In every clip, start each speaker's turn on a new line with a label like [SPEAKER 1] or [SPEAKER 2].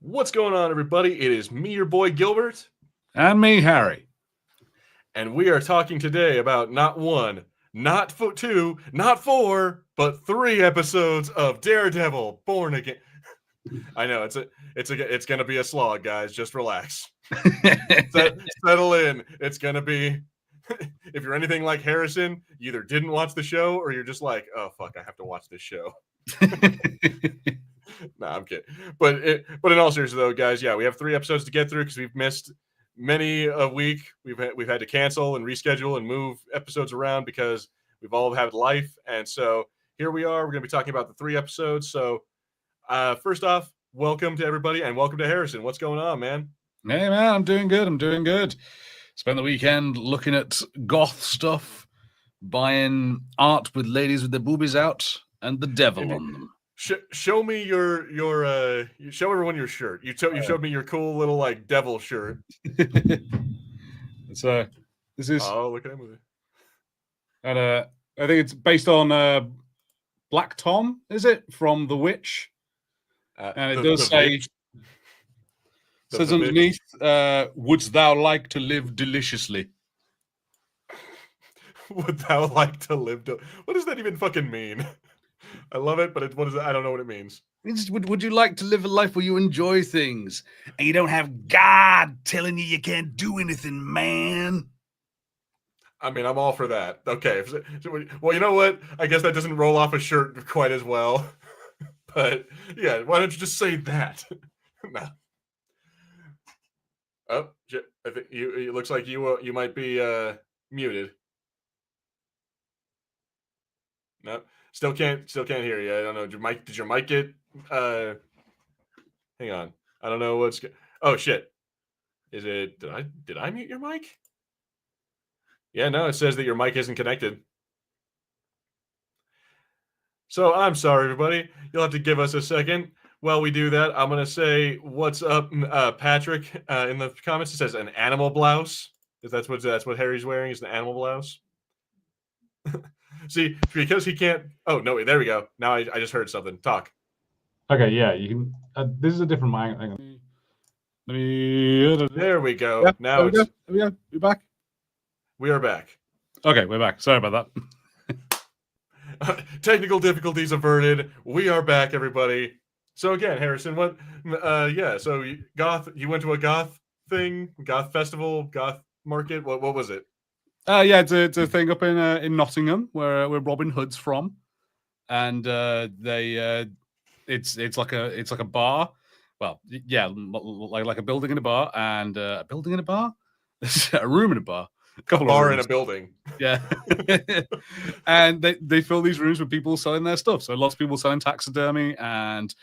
[SPEAKER 1] What's going on, everybody? It is me, your boy Gilbert.
[SPEAKER 2] And me, Harry.
[SPEAKER 1] And we are talking today about not one, not two, not four, but 3 episodes of Daredevil Born Again. I know it's gonna be a slog, guys. Just relax. Settle in. It's gonna be. If you're anything like Harrison, you either didn't watch the show or you're just like, oh fuck, I have to watch this show. Nah, I'm kidding. But in all seriousness, though, guys, yeah, we have 3 episodes to get through because we've missed many a week. We've had to cancel and reschedule and move episodes around because we've all had life. And so here we are. We're going to be talking about the 3 episodes. So first off, welcome to everybody and welcome to Harrison. What's going on, man?
[SPEAKER 2] Hey, man, I'm doing good. Spent the weekend looking at goth stuff, buying art with ladies with their boobies out and the devil on them.
[SPEAKER 1] Show me your show everyone your shirt. You showed me your cool little like devil shirt.
[SPEAKER 2] So this is
[SPEAKER 1] look at that movie.
[SPEAKER 2] And I think it's based on Black Tom, is it, from The Witch? And it does say says underneath, wouldst thou like to live deliciously?
[SPEAKER 1] Would thou like to live what does that even fucking mean? I love it, but what is it? I don't know what it means.
[SPEAKER 2] Would you like to live a life where you enjoy things and you don't have God telling you can't do anything, man?
[SPEAKER 1] I mean, I'm all for that. Okay. Well, you know what? I guess that doesn't roll off a shirt quite as well. But yeah, why don't you just say that? No. Oh, shit. I think it looks like you might be muted. No. Still can't hear you. I don't know. Did your mic get hang on. I don't know what's oh shit. Is it did I mute your mic? Yeah, no, it says that your mic isn't connected. So I'm sorry, everybody. You'll have to give us a second. While we do that, I'm gonna say what's up, Patrick, in the comments. It says an animal blouse. If that's what Harry's wearing, is an animal blouse. See, because he can't. Oh no! There we go. Now I just heard something. Talk.
[SPEAKER 2] Okay, yeah, you can. This is a different mic.
[SPEAKER 1] There we go.
[SPEAKER 2] Yeah,
[SPEAKER 1] now
[SPEAKER 2] we go. We're back.
[SPEAKER 1] We are back.
[SPEAKER 2] Okay, we're back. Sorry about
[SPEAKER 1] that. Technical difficulties averted. We are back, everybody. So again, Harrison, what? Yeah. So goth. You went to a goth thing, goth festival, goth market. What was it?
[SPEAKER 2] Yeah, it's a thing up in Nottingham where Robin Hood's from, and it's like a bar. Well, yeah, like a building in a bar, and a building in a bar, a room in a bar,
[SPEAKER 1] a bar in a building.
[SPEAKER 2] Yeah, and they fill these rooms with people selling their stuff. So lots of people selling taxidermy and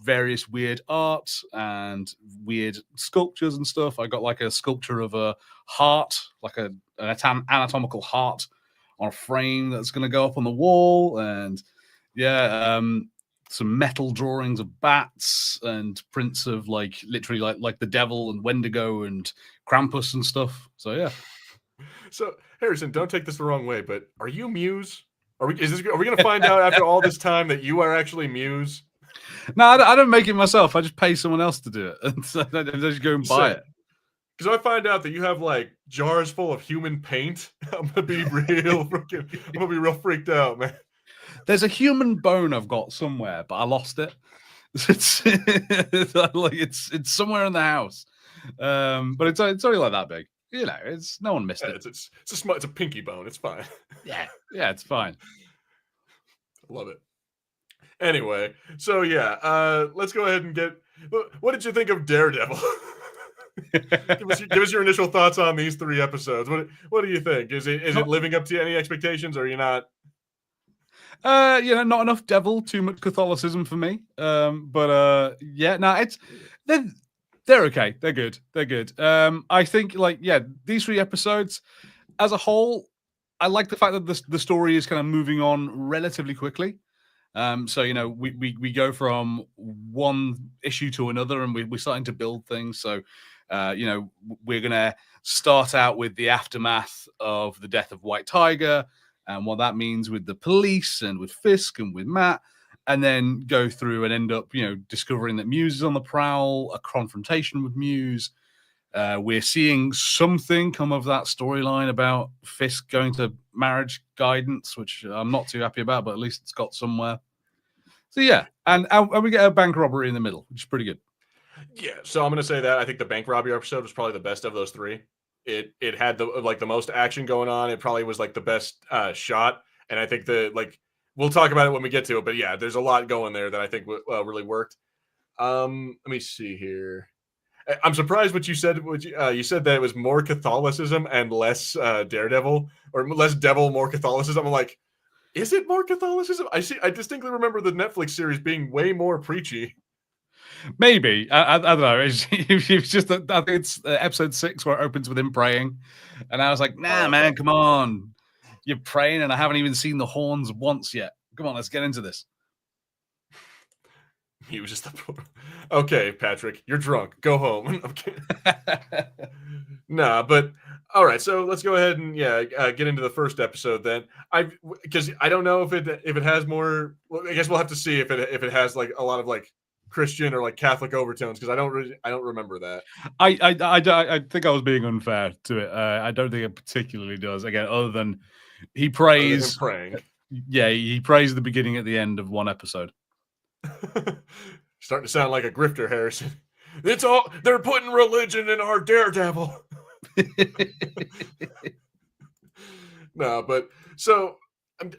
[SPEAKER 2] various weird art and weird sculptures and stuff. I got like a sculpture of a heart, like an anatomical heart on a frame that's going to go up on the wall, and some metal drawings of bats and prints of literally like the devil and Wendigo and Krampus and stuff. So yeah.
[SPEAKER 1] So Harrison, don't take this the wrong way, but are you Muse? Are we going to find out after all this time that you are actually Muse?
[SPEAKER 2] No, I don't make it myself. I just pay someone else to do it, and so I just go and buy it.
[SPEAKER 1] Because I find out that you have like jars full of human paint, I'm gonna be real freaked out, man.
[SPEAKER 2] There's a human bone I've got somewhere, but I lost it. It's somewhere in the house, but it's only like that big. You know, no one missed it.
[SPEAKER 1] It's a pinky bone. It's fine.
[SPEAKER 2] Yeah, it's fine.
[SPEAKER 1] Love it. Anyway, so yeah, let's go ahead and get. What did you think of Daredevil? give us your initial thoughts on these 3 episodes. What do you think? Is it living up to any expectations, or are you not?
[SPEAKER 2] Not enough devil, too much Catholicism for me. They're okay. They're good. I think these 3 episodes as a whole, I like the fact that the story is kind of moving on relatively quickly. So we go from one issue to another, and we're starting to build things. So we're gonna start out with the aftermath of the death of White Tiger and what that means with the police and with Fisk and with Matt. and then go through and end up, discovering that Muse is on the prowl, a confrontation with Muse. We're seeing something come of that storyline about Fisk going to marriage guidance, which I'm not too happy about, but at least it's got somewhere. So yeah, and we get a bank robbery in the middle, which is pretty good.
[SPEAKER 1] Yeah, so I'm gonna say that I think the bank robbery episode was probably the best of those three. It had the most action going on. It probably was like the best shot, and I think we'll talk about it when we get to it. But yeah, there's a lot going there that I think really worked. Let me see here. I'm surprised what you said. You said that it was more Catholicism and less Daredevil, or less Devil, more Catholicism. I'm like, is it more Catholicism? I distinctly remember the Netflix series being way more preachy.
[SPEAKER 2] Maybe I don't know. It's just I think it's episode 6 where it opens with him praying, and I was like, "Nah, man, come on, you're praying, and I haven't even seen the horns once yet. Come on, let's get into this."
[SPEAKER 1] He was just okay, Patrick, you're drunk. Go home. Nah, but all right. So let's go ahead and get into the first episode then. Because I don't know if it has more. Well, I guess we'll have to see if it has like a lot of like Christian or like Catholic overtones, because I don't remember that.
[SPEAKER 2] I think I was being unfair to it. I don't think it particularly does. Again, other than he prays,
[SPEAKER 1] praying.
[SPEAKER 2] Yeah, he prays at the beginning, at the end of one episode.
[SPEAKER 1] Starting to sound like a grifter, Harrison. They're putting religion in our Daredevil. No, but so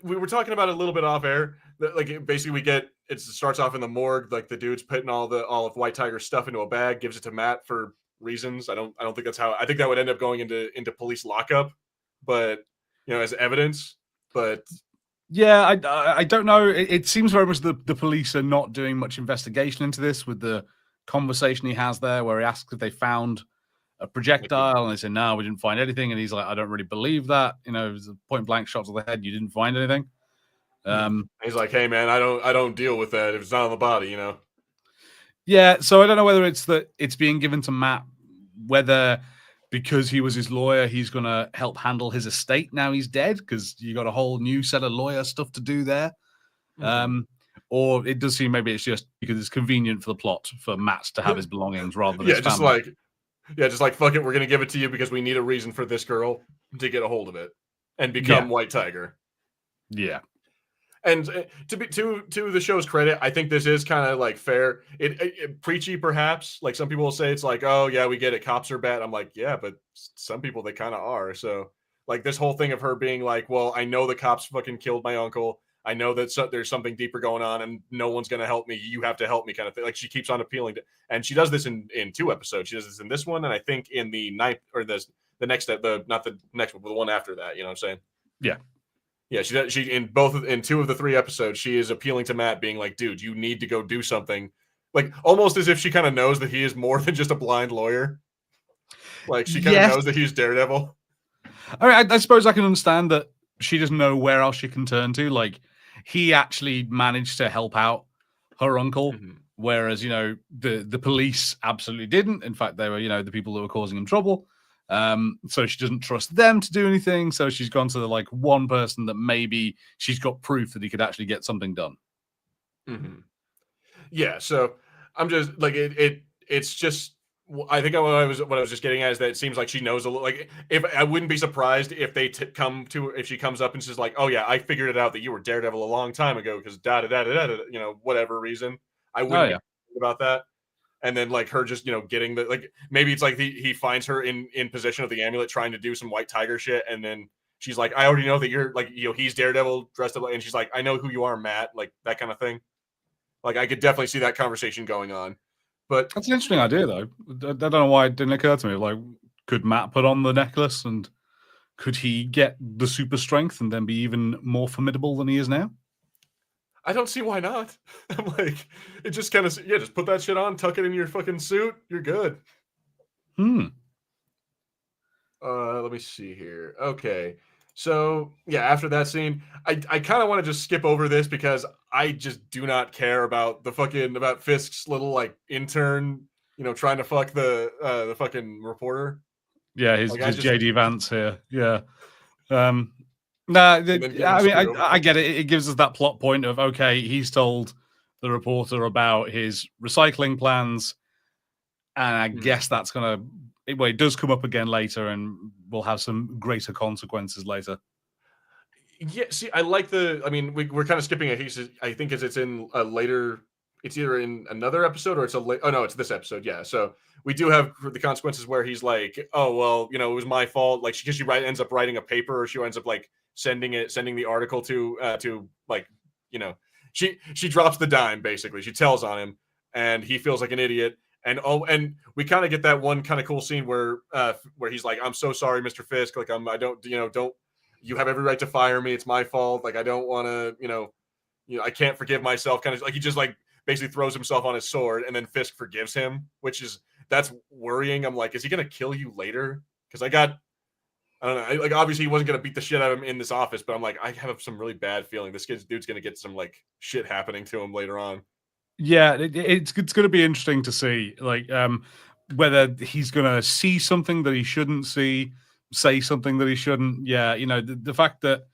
[SPEAKER 1] we were talking about it a little bit off air. Like basically, it starts off in the morgue. Like the dude's putting all of White Tiger's stuff into a bag, gives it to Matt for reasons. I don't think that's how. I think that would end up going into police lockup, but as evidence. But
[SPEAKER 2] yeah, I don't know. It seems very much the police are not doing much investigation into this, with the conversation he has there where he asks if they found a projectile, and they say, no, we didn't find anything. And he's like, I don't really believe that. It was a point blank shot to the head. You didn't find anything.
[SPEAKER 1] He's like, hey man, I don't deal with that if it's not on the body,
[SPEAKER 2] Yeah, so I don't know whether it's that it's being given to Matt, whether because he was his lawyer, he's going to help handle his estate now he's dead, because you got a whole new set of lawyer stuff to do there. Or it does seem maybe it's just because it's convenient for the plot for Matt to have his belongings rather than his family.
[SPEAKER 1] Just like fuck it, we're gonna give it to you because we need a reason for this girl to get a hold of it and become White Tiger.
[SPEAKER 2] Yeah.
[SPEAKER 1] And to the show's credit, I think this is kind of like fair. It preachy, perhaps. Like some people will say, it's like, oh yeah, we get it, cops are bad. I'm like, yeah, but some people they kind of are. So like this whole thing of her being like, well, I know the cops fucking killed my uncle. I know that there's something deeper going on, and no one's gonna help me. You have to help me, kind of thing. Like she keeps on appealing to, and she does this in 2 episodes. She does this in this one, and I think in the ninth or the next not the next one, but the one after that. You know what I'm saying?
[SPEAKER 2] Yeah.
[SPEAKER 1] Yeah, she in 2 of the 3 episodes, she is appealing to Matt, being like, dude, you need to go do something. Like almost as if she kind of knows that he is more than just a blind lawyer. Like she kind of knows that he's Daredevil.
[SPEAKER 2] I mean, I suppose I can understand that she doesn't know where else she can turn to. Like he actually managed to help out her uncle, whereas, the police absolutely didn't. In fact, they were, the people that were causing him trouble. So she doesn't trust them to do anything. So she's gone to like one person that maybe she's got proof that he could actually get something done.
[SPEAKER 1] Yeah. So I'm just like, it's just, I think what I was just getting at is that it seems like she knows a little. Like, if I wouldn't be surprised if they if she comes up and she's like, "Oh yeah, I figured it out that you were Daredevil a long time ago because whatever reason." I wouldn't be about that. And then like her just getting the like maybe it's like he finds her in possession of the amulet trying to do some White Tiger shit, and then she's like, "I already know that you're like he's Daredevil dressed up," and she's like, "I know who you are, Matt," like that kind of thing. Like I could definitely see that conversation going on. But
[SPEAKER 2] that's an interesting idea, though. I don't know why it didn't occur to me. Like, could Matt put on the necklace, and could he get the super strength and then be even more formidable than he is now?
[SPEAKER 1] I don't see why not. I'm like, it just kind of just put that shit on, tuck it in your fucking suit, you're good. Let me see here. Okay. So yeah, after that scene, I kind of want to just skip over this because I just do not care about about Fisk's little like intern, trying to fuck the fucking reporter.
[SPEAKER 2] Yeah, his JD Vance here. Yeah. I mean, I get it. It gives us that plot point of, okay, he's told the reporter about his recycling plans, and I
[SPEAKER 1] Mhm.
[SPEAKER 2] guess that's gonna. Well, it does come up again later, and will have some greater consequences later.
[SPEAKER 1] Yeah, see, I like the. I mean, we're kind of skipping a piece. I think as it's in a later. It's either in another episode or it's a late. Oh no, it's this episode. Yeah, so we do have the consequences where he's like, "Oh well, you know, it was my fault." Like, because ends up writing a paper, or she ends up like sending the article to like, you know, she drops the dime basically. She tells on him, and he feels like an idiot. And we kind of get that one kind of cool scene where he's like, "I'm so sorry, Mr. Fisk. Like, I don't, don't you have every right to fire me. It's my fault. Like I don't want to, I can't forgive myself." Kind of like he just like basically throws himself on his sword, and then Fisk forgives him, that's worrying. I'm like, is he gonna kill you later? Because I don't know. Like obviously he wasn't gonna beat the shit out of him in this office, but I'm like, I have some really bad feeling this dude's gonna get some like shit happening to him later on.
[SPEAKER 2] Yeah, it's going to be interesting to see, like, whether he's going to see something that he shouldn't see, say something that he shouldn't. Yeah, the fact that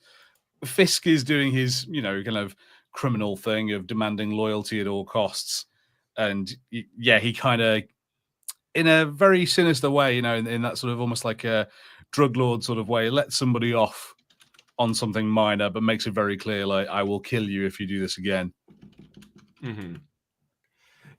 [SPEAKER 2] Fisk is doing his, kind of criminal thing of demanding loyalty at all costs, and yeah, he kind of, in a very sinister way, in that sort of almost like a drug lord sort of way, lets somebody off on something minor, but makes it very clear, like, I will kill you if you do this again.
[SPEAKER 1] Mm-hmm.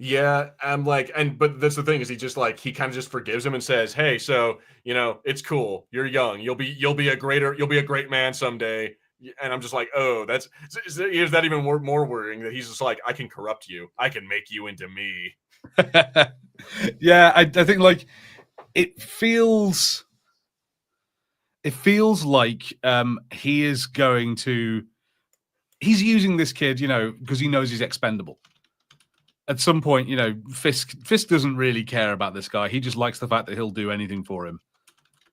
[SPEAKER 1] Yeah, I'm like, but that's the thing is he kind of just forgives him and says, "Hey, so it's cool. You're young. You'll be a great man someday." And I'm just like, oh, is that even more worrying that he's just like, I can corrupt you. I can make you into me.
[SPEAKER 2] Yeah, I think like it feels like he is going to he's using this kid, because he knows he's expendable. At some point, Fisk doesn't really care about this guy. He just likes the fact that he'll do anything for him.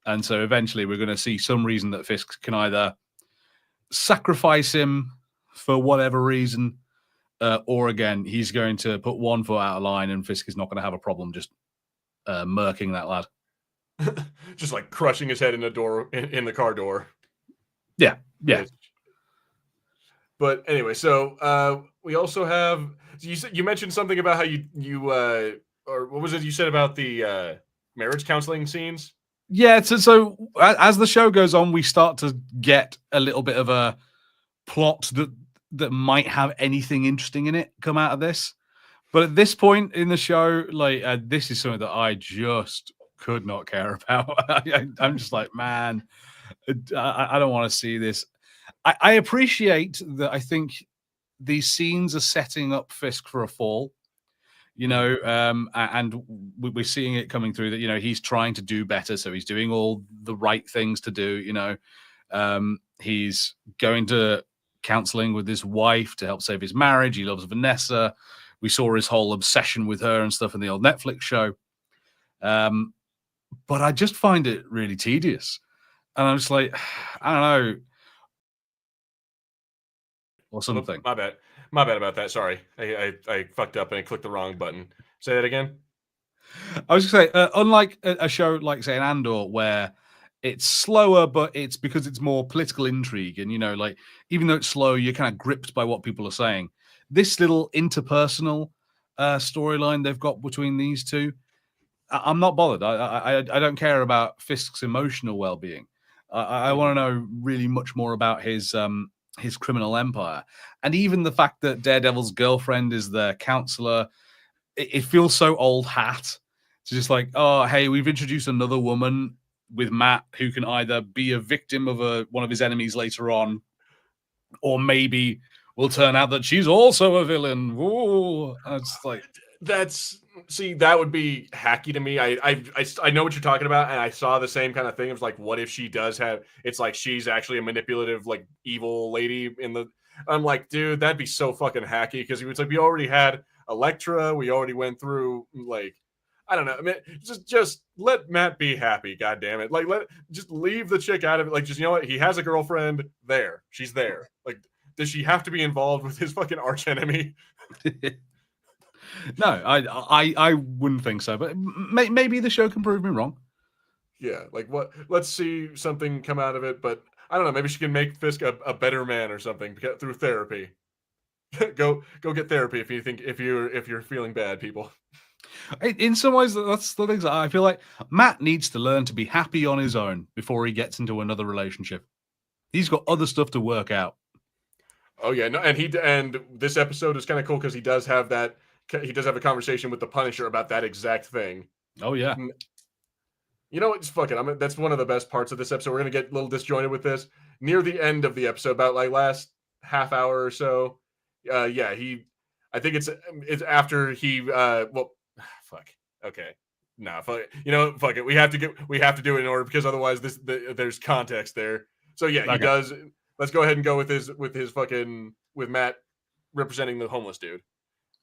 [SPEAKER 2] And so eventually we're going to see some reason that Fisk can either sacrifice him for whatever reason, or again, he's going to put one foot out of line and Fisk is not going to have a problem just murking that lad.
[SPEAKER 1] Just like crushing his head in the door, in the car door.
[SPEAKER 2] Yeah. Yeah.
[SPEAKER 1] But anyway, so we also have, you mentioned something about how you or what was it you said about the marriage counseling scenes?
[SPEAKER 2] Yeah, so as the show goes on, we start to get a little bit of a plot that might have anything interesting in it come out of this. But at this point in the show, like this is something that I just could not care about. I'm just like, man, I don't want to see this. I appreciate that. I think these scenes are setting up Fisk for a fall. And we're seeing it coming through that he's trying to do better, so he's doing all the right things to do. He's going to counseling with his wife to help save his marriage. He loves Vanessa. We saw his whole obsession with her and stuff in the old Netflix show. But I just find it really tedious, and I'm just like, I don't know, or something.
[SPEAKER 1] My bad about that. Sorry, I fucked up and I clicked the wrong button. Say that again.
[SPEAKER 2] I was going to say, unlike a show like, say, an Andor, where it's slower, but it's because it's more political intrigue. And, like, even though it's slow, you're kind of gripped by what people are saying. This little interpersonal storyline they've got between these two, I'm not bothered. I don't care about Fisk's emotional well-being. I want to know really much more about his criminal empire. And even the fact that Daredevil's girlfriend is the counselor, it feels so old hat. It's just like, oh, hey, we've introduced another woman with Matt who can either be a victim of one of his enemies later on, or maybe will turn out that she's also a villain. Ooh, it's like
[SPEAKER 1] that would be hacky to me. I know what you're talking about, and I saw the same kind of thing. It was like, what if she does have? It's like she's actually a manipulative, like evil lady in the. I'm like, dude, that'd be so fucking hacky because it's like we already had Elektra. We already went through like, I don't know. I mean, just let Matt be happy. God damn it! Like, just leave the chick out of it. Like, just what? He has a girlfriend. There, she's there. Like, does she have to be involved with his fucking arch enemy?
[SPEAKER 2] No, I wouldn't think so. But maybe the show can prove me wrong.
[SPEAKER 1] Yeah, like what? Let's see something come out of it. But I don't know. Maybe she can make Fisk a better man or something through therapy. go get therapy if you're feeling bad, people.
[SPEAKER 2] In some ways, that's the things that I feel like Matt needs to learn to be happy on his own before he gets into another relationship. He's got other stuff to work out.
[SPEAKER 1] Oh yeah, no, and this episode is kind of cool because he does have a conversation with the Punisher about that exact thing.
[SPEAKER 2] Oh yeah.
[SPEAKER 1] You know what? Just fuck it. That's one of the best parts of this episode. We're gonna get a little disjointed with this near the end of the episode, about like last half hour or so. Yeah, I think it's after he. Well, fuck. Okay. Nah, fuck. You know, fuck it. We have to do it in order because otherwise there's context there. So yeah, he does. Let's go ahead and go with his fucking with Matt representing the homeless dude.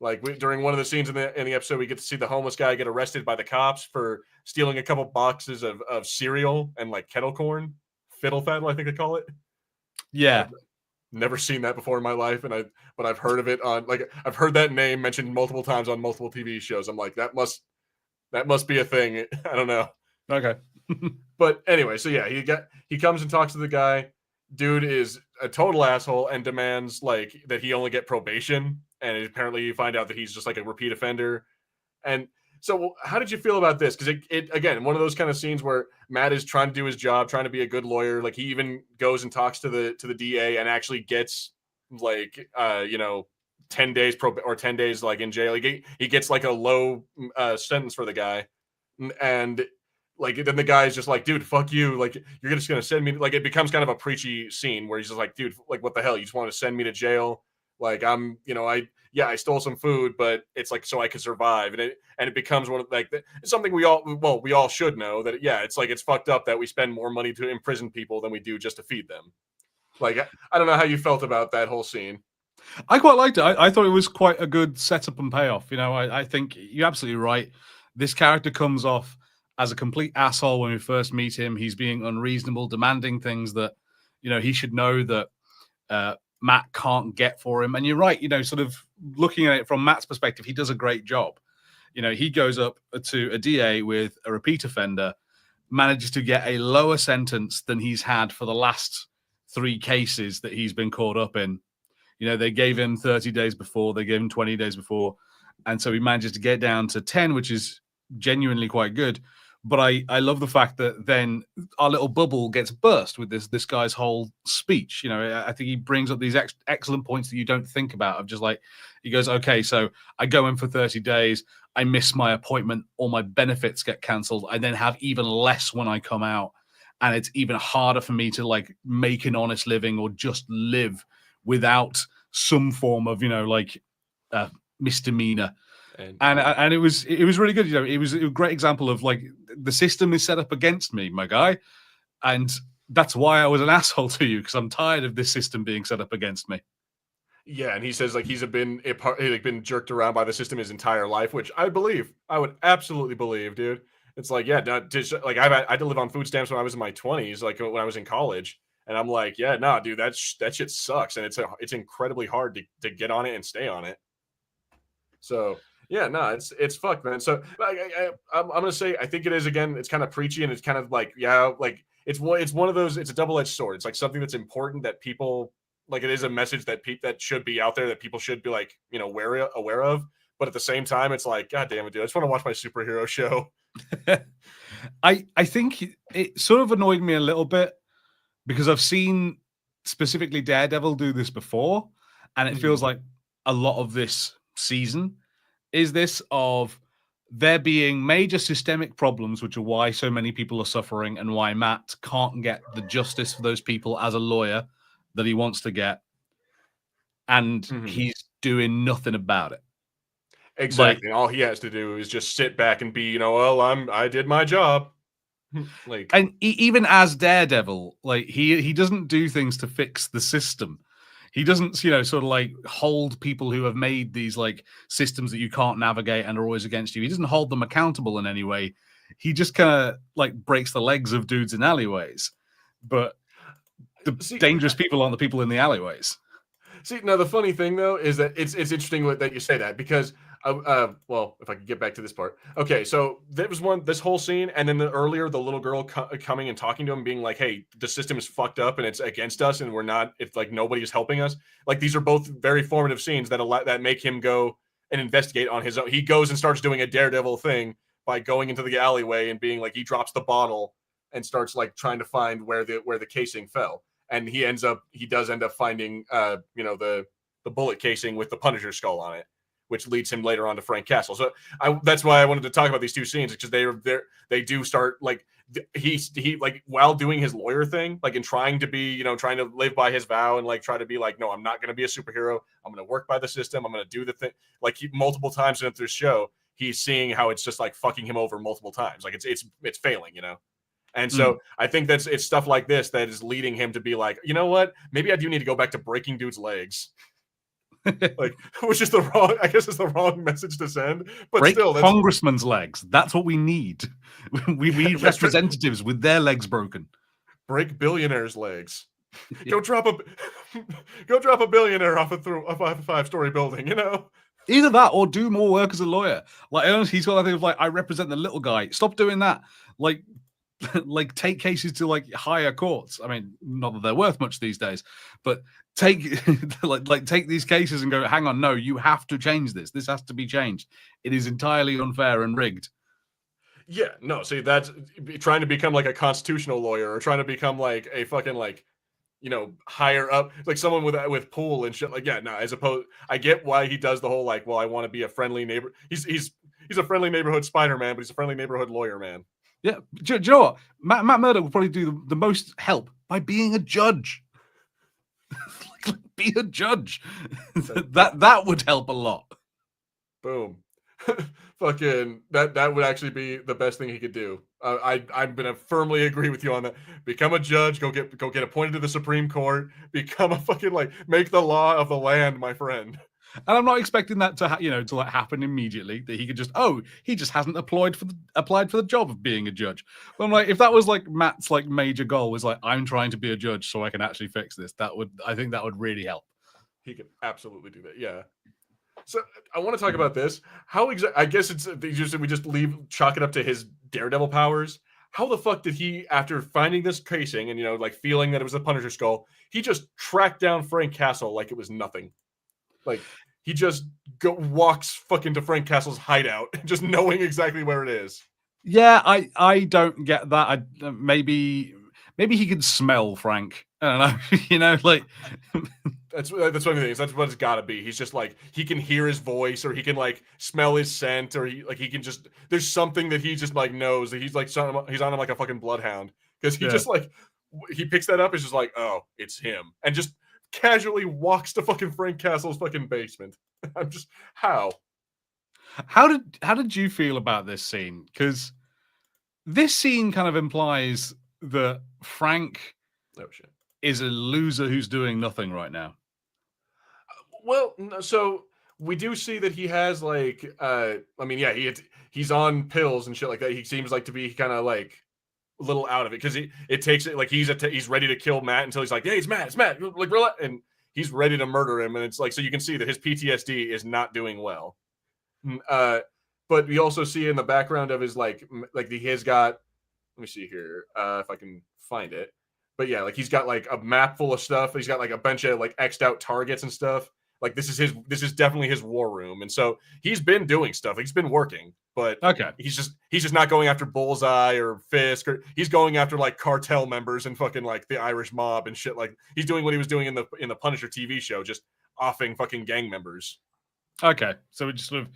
[SPEAKER 1] Like during one of the scenes in the episode, we get to see the homeless guy get arrested by the cops for stealing a couple boxes of cereal and like kettle corn, fiddle faddle, I think they call it.
[SPEAKER 2] Yeah,
[SPEAKER 1] I've never seen that before in my life, but I've heard of it on I've heard that name mentioned multiple times on multiple TV shows. I'm like that must be a thing. I don't know.
[SPEAKER 2] Okay.
[SPEAKER 1] But anyway, so yeah, he comes and talks to the guy. Dude is a total asshole and demands like that he only get probation, and apparently you find out that he's just like a repeat offender. And so how did you feel about this? Because it again, one of those kind of scenes where Matt is trying to do his job, trying to be a good lawyer. Like he even goes and talks to the DA and actually gets like 10 days or 10 days like in jail. He gets like a low sentence for the guy, and like then the guy's just like, dude, fuck you, like you're just gonna send me, like it becomes kind of a preachy scene where he's just like, dude, like what the hell, you just want to send me to jail? Like I stole some food, but it's like so I could survive, and it becomes one of like it's something we all should know that it's like it's fucked up that we spend more money to imprison people than we do just to feed them. Like I don't know how you felt about that whole scene.
[SPEAKER 2] I quite liked it. I thought it was quite a good setup and payoff. I think you're absolutely right. This character comes off as a complete asshole when we first meet him. He's being unreasonable, demanding things that, he should know that Matt can't get for him. And you're right, sort of looking at it from Matt's perspective, he does a great job. He goes up to a DA with a repeat offender, manages to get a lower sentence than he's had for the last 3 cases that he's been caught up in. They gave him 30 days before, they gave him 20 days before. And so he manages to get down to 10, which is genuinely quite good. But I love the fact that then our little bubble gets burst with this guy's whole speech. I think he brings up these excellent points that you don't think about, of just like, he goes, okay, so I go in for 30 days, I miss my appointment, all my benefits get cancelled, I then have even less when I come out, and it's even harder for me to like make an honest living or just live without some form of misdemeanor. And it was really good. It was a great example of like the system is set up against me, my guy, and that's why I was an asshole to you, because I'm tired of this system being set up against me.
[SPEAKER 1] Yeah, and he says like he's been jerked around by the system his entire life, which I would absolutely believe, dude. It's like, yeah, like I had to live on food stamps when I was in my 20s, like when I was in college, and I'm like, yeah, nah, dude, that shit sucks, and it's incredibly hard to get on it and stay on it. So. Yeah, no, it's fucked, man. So I'm gonna say I think it is, again. It's kind of preachy, and it's kind of like it's one of those. It's a double-edged sword. It's like something that's important that people like. It is a message that should be out there, that people should be like aware of. But at the same time, it's like, God damn it, dude! I just want to watch my superhero show.
[SPEAKER 2] I think it sort of annoyed me a little bit because I've seen specifically Daredevil do this before, and it feels like a lot of this season is this of there being major systemic problems, which are why so many people are suffering and why Matt can't get the justice for those people as a lawyer that he wants to get. And he's doing nothing about it.
[SPEAKER 1] Exactly. All he has to do is just sit back and be, I did my job. Like,
[SPEAKER 2] and even as Daredevil, like he doesn't do things to fix the system. He doesn't, sort of like hold people who have made these like systems that you can't navigate and are always against you. He doesn't hold them accountable in any way. He just kind of like breaks the legs of dudes in alleyways. But the dangerous people aren't the people in the alleyways.
[SPEAKER 1] See, now the funny thing though is that it's interesting that you say that, because Well, if I could get back to this part. Okay, so there was this whole scene, and then earlier the little girl coming and talking to him, being like, "Hey, the system is fucked up and it's against us, and we're not. It's like nobody is helping us." Like these are both very formative scenes that make him go and investigate on his own. He goes and starts doing a Daredevil thing by going into the alleyway and being like, he drops the bottle and starts like trying to find where the casing fell, and he does end up finding the bullet casing with the Punisher skull on it, which leads him later on to Frank Castle. So that's why I wanted to talk about these two scenes, because they do start like he like while doing his lawyer thing, like, and trying to be, trying to live by his vow and like try to be like, no, I'm not going to be a superhero. I'm going to work by the system. I'm going to do the thing. Like multiple times in this show, he's seeing how it's just like fucking him over multiple times. Like it's failing, And so I think it's stuff like this that is leading him to be like, you know what? Maybe I do need to go back to breaking dudes' legs. Like, which is I guess it's the wrong message to send, but
[SPEAKER 2] break
[SPEAKER 1] still,
[SPEAKER 2] congressmen's legs. That's what we need. We need representatives with their legs broken.
[SPEAKER 1] Break billionaires' legs. Go drop a billionaire off a 5-story building.
[SPEAKER 2] Either that or do more work as a lawyer. Like, he's got that thing of like, I represent the little guy. Stop doing that. Like take cases to like higher courts. I mean, not that they're worth much these days, but take take these cases and go, hang on, no, you have to change this. This has to be changed. It is entirely unfair and rigged.
[SPEAKER 1] Yeah, no, see, that's trying to become like a constitutional lawyer, or trying to become like a fucking like, higher up, like someone with pool and shit. Like, yeah, no, as opposed, I get why he does the whole like, well, I want to be a friendly neighbor. He's a friendly neighborhood Spider-Man, but he's a friendly neighborhood lawyer man.
[SPEAKER 2] Yeah, do you know what? Matt Murdock will probably do the most help by being a judge. Be a judge. that would help a lot.
[SPEAKER 1] Boom. Fucking that would actually be the best thing he could do. I'm gonna firmly agree with you on that. Become a judge. Go get appointed to the Supreme Court. Become a fucking make the law of the land, my friend.
[SPEAKER 2] And I'm not expecting that to to happen immediately. That he could he just hasn't applied for the job of being a judge. But I'm like, if that was like Matt's like major goal was like, I'm trying to be a judge so I can actually fix this, I think that would really help.
[SPEAKER 1] He could absolutely do that. Yeah. So I want to talk about this. How I guess we just chalk it up to his Daredevil powers. How the fuck did he, after finding this casing and feeling that it was a Punisher skull, he just tracked down Frank Castle like it was nothing? Like, he just walks fucking to Frank Castle's hideout, just knowing exactly where it is.
[SPEAKER 2] Yeah, I don't get that. Maybe he could smell Frank. I don't know, like
[SPEAKER 1] that's one of the things. That's what it's got to be. He's just like, he can hear his voice, or he can like smell his scent, or he can just, there's something that he just like knows that he's on him like a fucking bloodhound, because he just like, he picks that up. It's just like, oh, it's him, and just casually walks to fucking Frank Castle's fucking basement. I'm just, how
[SPEAKER 2] did you feel about this scene? Because this scene kind of implies that Frank is a loser who's doing nothing right now.
[SPEAKER 1] Well, so we do see that he has like, he's on pills and shit like that. He seems like to be kind of like a little out of it, because it takes it like he's ready to kill Matt until he's like, hey, it's Matt, like, and he's ready to murder him, and it's like, so you can see that his PTSD is not doing well. But we also see in the background of his like he has got, let me see here if I can find it, but yeah, like he's got like a map full of stuff. He's got like a bunch of like X'd out targets and stuff. Like this is definitely his war room, and so he's been doing stuff. He's been working, but
[SPEAKER 2] okay,
[SPEAKER 1] he's just not going after Bullseye or Fisk, or he's going after like cartel members and fucking like the Irish mob and shit. Like he's doing what he was doing in the Punisher TV show, just offing fucking gang members.
[SPEAKER 2] Okay, so we just sort of,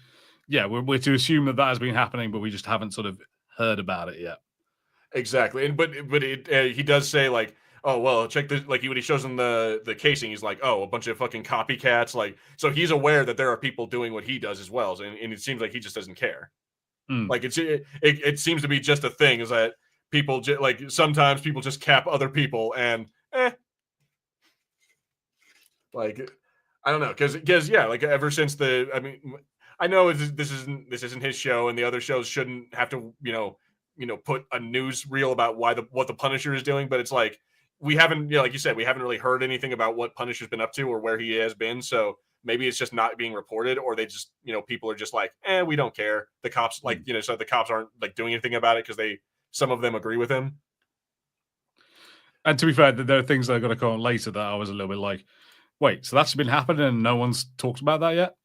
[SPEAKER 2] we're to assume that has been happening, but we just haven't sort of heard about it yet.
[SPEAKER 1] Exactly, and but he does say like, oh well, check this. Like when he shows him the casing, he's like, oh, a bunch of fucking copycats. Like, so he's aware that there are people doing what he does as well, and it seems like he just doesn't care. Like it seems to be just a thing, is that people like sometimes people just cap other people, and like I don't know, because yeah, like ever since I know this isn't his show, and the other shows shouldn't have to put a news reel about what the Punisher is doing, but it's like we haven't, like you said, we haven't really heard anything about what Punisher's been up to or where he has been. So maybe it's just not being reported, or they just, people are just like, we don't care. The cops, like, so the cops aren't like doing anything about it because some of them agree with him.
[SPEAKER 2] And to be fair, there are things that are going to come on later that I was a little bit like, wait, so that's been happening and no one's talked about that yet?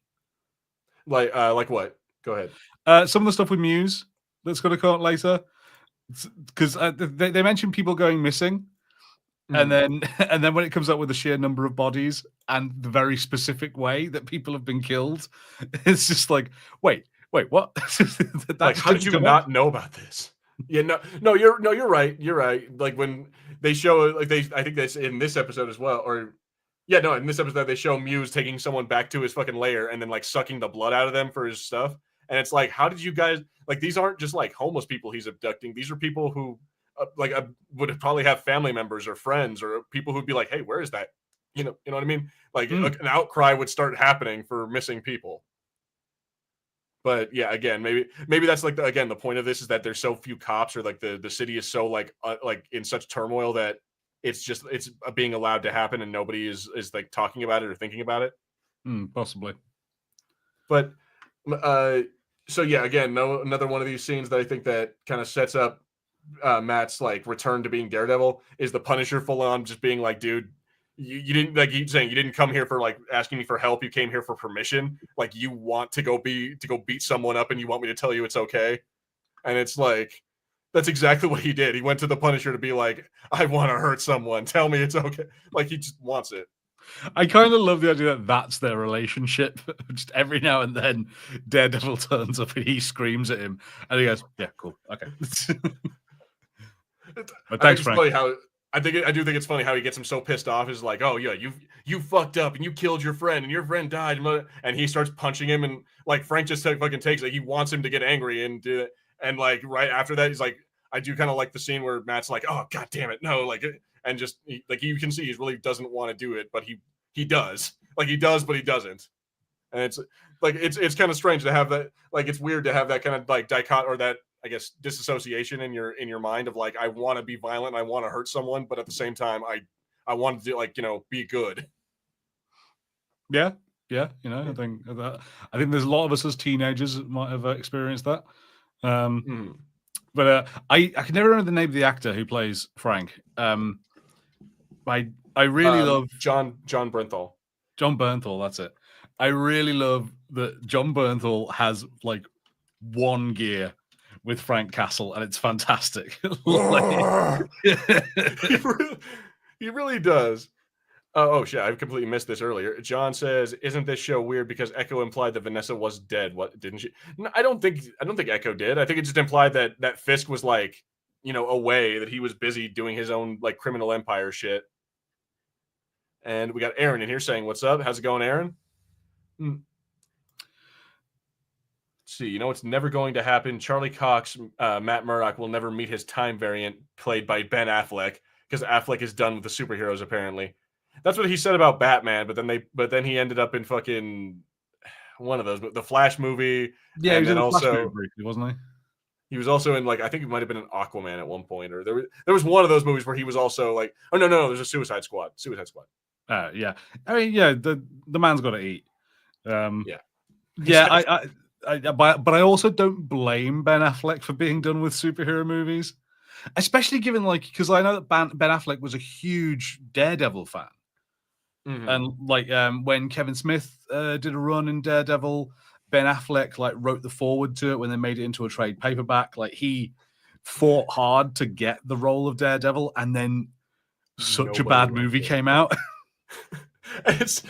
[SPEAKER 1] Like what? Go ahead.
[SPEAKER 2] Some of the stuff with Muse that's going to come on later, because they mentioned people going missing, and then and then when it comes up with the sheer number of bodies and the very specific way that people have been killed, it's just like, wait, what?
[SPEAKER 1] Like, how did you not know about this? Yeah, no, you're right. You're right. Like when they show, like I think that's in this episode as well, or yeah, no, in this episode they show Muse taking someone back to his fucking lair and then like sucking the blood out of them for his stuff, and it's like, how did you guys, like, these aren't just like homeless people he's abducting. These are people who would probably have family members or friends or people who'd be like, hey, where is that? You know what I mean? Like an outcry would start happening for missing people. But yeah, again, maybe that's like the point of this is that there's so few cops, or like the city is so like in such turmoil that it's being allowed to happen and nobody is like talking about it or thinking about it.
[SPEAKER 2] Possibly.
[SPEAKER 1] But so yeah, again, another one of these scenes that I think that kind of sets up Matt's like return to being Daredevil is the Punisher full on just being like, dude, you didn't, like, he's saying, you didn't come here for like asking me for help. You came here for permission. Like, you want to go beat someone up and you want me to tell you it's okay. And it's like, that's exactly what he did. He went to the Punisher to be like, I want to hurt someone. Tell me it's okay. Like, he just wants it.
[SPEAKER 2] I kind of love the idea that that's their relationship. Just every now and then, Daredevil turns up and he screams at him, and he goes, "Yeah, cool, okay." But thanks, Frank.
[SPEAKER 1] I do think it's funny how he gets him so pissed off. Is like, oh yeah, you fucked up and you killed your friend and your friend died, and he starts punching him, and like Frank just fucking takes it. He wants him to get angry and do it, and like right after that, he's like, I do kind of like the scene where Matt's like, oh god damn it, no, like, and just like you can see he really doesn't want to do it, but he does, like he does, but he doesn't, and it's like it's kind of strange to have that, like it's weird to have that kind of like dichot, or that, I guess, disassociation in your mind of like, I want to be violent, I want to hurt someone, but at the same time, I want to do, like, be good.
[SPEAKER 2] Yeah, I think there's a lot of us as teenagers that might have experienced that. But I can never remember the name of the actor who plays Frank. I really love
[SPEAKER 1] John Bernthal.
[SPEAKER 2] John Bernthal, that's it. I really love that John Bernthal has like one gear with Frank Castle, and it's fantastic.
[SPEAKER 1] He really does. Oh shit! I completely missed this earlier. John says, "Isn't this show weird because Echo implied that Vanessa was dead? What, didn't she?" No, I don't think Echo did. I think it just implied that Fisk was like, away, that he was busy doing his own like criminal empire shit. And we got Aaron in here saying, "What's up? How's it going, Aaron?" Let's see, it's never going to happen. Charlie Cox, Matt Murdock will never meet his time variant played by Ben Affleck, because Affleck is done with the superheroes, apparently. That's what he said about Batman, but then he ended up in fucking one of those, the Flash movie.
[SPEAKER 2] Yeah, and he was in the Flash movie briefly, wasn't he?
[SPEAKER 1] He was also in, like, I think it might have been an Aquaman at one point, or there was one of those movies where he was also like, oh no, there's a Suicide Squad.
[SPEAKER 2] Yeah, I mean, yeah, the man's got to eat.
[SPEAKER 1] Yeah,
[SPEAKER 2] but I also don't blame Ben Affleck for being done with superhero movies, especially given, like, because I know that Ben Affleck was a huge Daredevil fan. And like when Kevin Smith did a run in Daredevil, Ben Affleck like wrote the foreword to it when they made it into a trade paperback. Like, he fought hard to get the role of Daredevil, and then such a bad movie came out.
[SPEAKER 1] and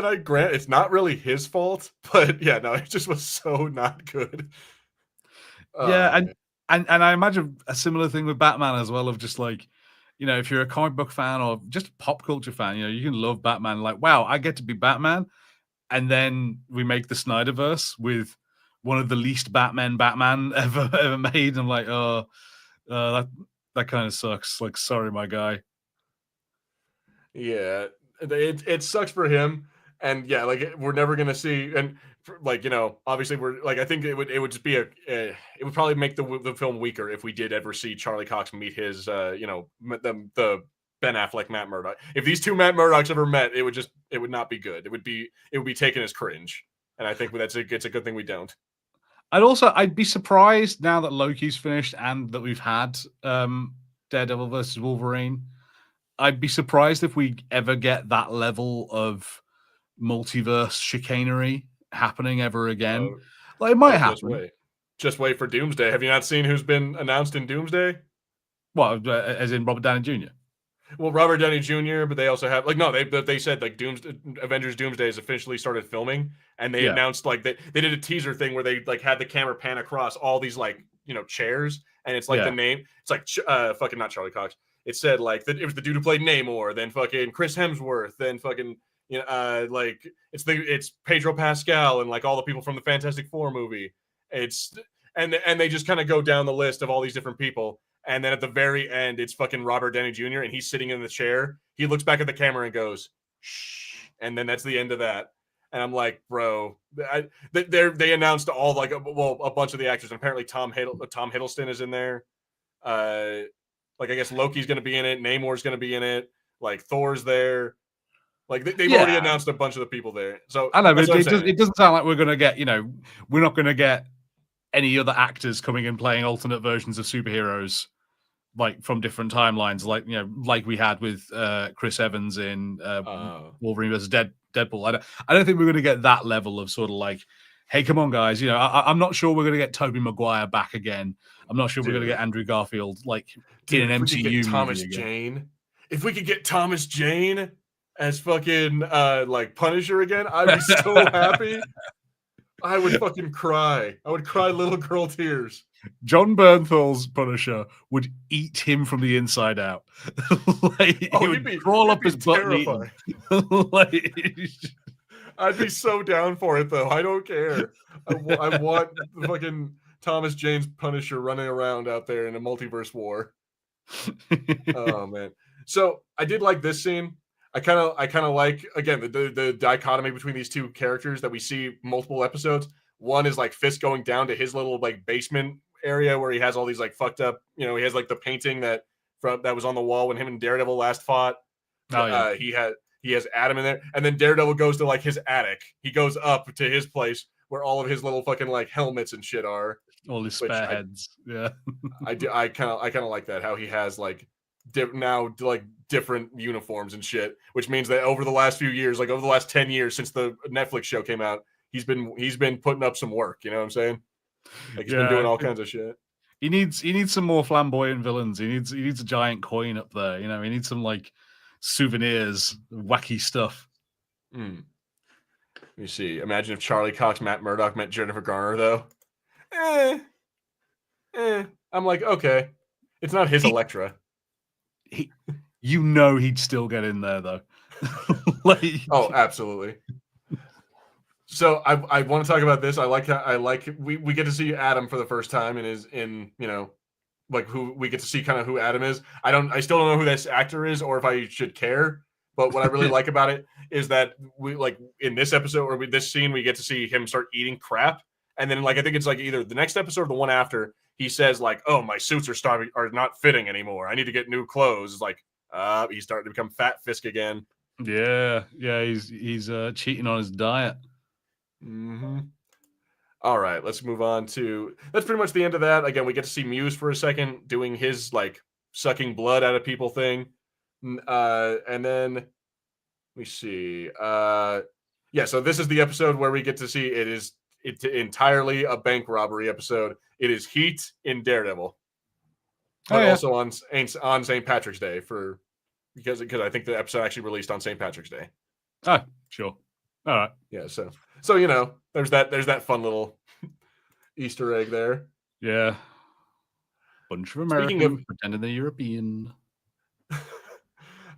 [SPEAKER 1] I grant it's not really his fault, but yeah, no, it just was so not good.
[SPEAKER 2] Yeah, and I imagine a similar thing with Batman as well, of just like, if you're a comic book fan or just pop culture fan, you can love Batman. Like, wow, I get to be Batman. And then we make the Snyderverse with one of the least Batman ever made. I'm like, that kind of sucks. Like, sorry, my guy.
[SPEAKER 1] Yeah, it sucks for him. And yeah, like, we're never gonna see, and like, obviously we're like, I think it would just be it would probably make the film weaker if we did ever see Charlie Cox meet his the Ben Affleck, Matt Murdock. If these two Matt Murdocks ever met, it would not be good. It would be taken as cringe. And I think it's a good thing we don't.
[SPEAKER 2] I'd be surprised now that Loki's finished and that we've had Daredevil versus Wolverine. I'd be surprised if we ever get that level of multiverse chicanery happening ever again. Like, it might happen.
[SPEAKER 1] Just wait for Doomsday. Have you not seen who's been announced in Doomsday?
[SPEAKER 2] What, as in Robert Downey Jr.?
[SPEAKER 1] Well, Robert Downey Jr., but they also have they said like Avengers Doomsday has officially started filming, and they announced like they did a teaser thing where they like had the camera pan across all these like chairs, and it's like the name. It's like fucking not Charlie Cox. It said like it was the dude who played Namor, then fucking Chris Hemsworth, then fucking like it's Pedro Pascal and like all the people from the Fantastic Four movie. And they just kind of go down the list of all these different people. And then at the very end, it's fucking Robert Downey Jr. and he's sitting in the chair. He looks back at the camera and goes, "Shh," and then that's the end of that. And I'm like, bro, they announced all like a bunch of the actors. And apparently Tom Hiddleston is in there. Like I guess Loki's going to be in it. Namor's going to be in it. Like Thor's there. Like they've already announced a bunch of the people there. So
[SPEAKER 2] I know, but it doesn't sound like we're going to get. We're not going to get any other actors coming and playing alternate versions of superheroes, like from different timelines, like we had with Chris Evans in Wolverine versus Deadpool. I don't think we're going to get that level of sort of like, hey, come on, guys. I'm not sure we're going to get Tobey Maguire back again. I'm not sure we're going to get Andrew Garfield in an MCU
[SPEAKER 1] Thomas Jane. If we could get Thomas Jane as fucking like Punisher again, I'd be so happy. I would fucking cry. I would cry little girl tears.
[SPEAKER 2] John Bernthal's Punisher would eat him from the inside out. He would crawl up his butt and eat him.
[SPEAKER 1] I'd be so down for it, though. I don't care. I want the fucking Thomas Jane's Punisher running around out there in a multiverse war. Oh, man. So I did like this scene. I kind of like, again, the dichotomy between these two characters that we see multiple episodes. One is like Fisk going down to his little like basement area where he has all these like fucked up, he has like the painting that was on the wall when him and Daredevil last fought. Oh, yeah. He has Adam in there, and then Daredevil goes to like his attic. He goes up to his place where all of his little fucking like helmets and shit are.
[SPEAKER 2] All his spare heads. Yeah.
[SPEAKER 1] I kind of like that, how he has like different uniforms and shit, which means that over the last few years, like over the last 10 years since the Netflix show came out, he's been putting up some work. You know what I'm saying? Like he's been doing all kinds of shit.
[SPEAKER 2] He needs some more flamboyant villains. He needs a giant coin up there. He needs some like souvenirs, wacky stuff.
[SPEAKER 1] Let me see. Imagine if Charlie Cox, Matt Murdock met Jennifer Garner, though. I'm like, okay, it's not his Elektra.
[SPEAKER 2] He'd still get in there though.
[SPEAKER 1] Oh, absolutely. So I want to talk about this. We get to see Adam for the first time who we get to see kind of who Adam is. I still don't know who this actor is or if I should care. But what I really like about it is that we like in this episode or this scene we get to see him start eating crap, and then like I think it's like either the next episode or the one after he says like, "Oh, my suits are not fitting anymore. I need to get new clothes." It's like he's starting to become Fat Fisk again.
[SPEAKER 2] Yeah, he's cheating on his diet.
[SPEAKER 1] Mm-hmm. All right, let's move on to that's pretty much the end of that. Again, we get to see Muse for a second doing his like sucking blood out of people thing, and then let me see. So this is the episode where we get to see it's entirely a bank robbery episode. It is Heat in Daredevil, but also on St. Patrick's Day because I think the episode actually released on St. Patrick's Day.
[SPEAKER 2] Ah, sure. All right.
[SPEAKER 1] Yeah, so there's that fun little Easter egg there.
[SPEAKER 2] Yeah. Bunch of Americans pretending they're European.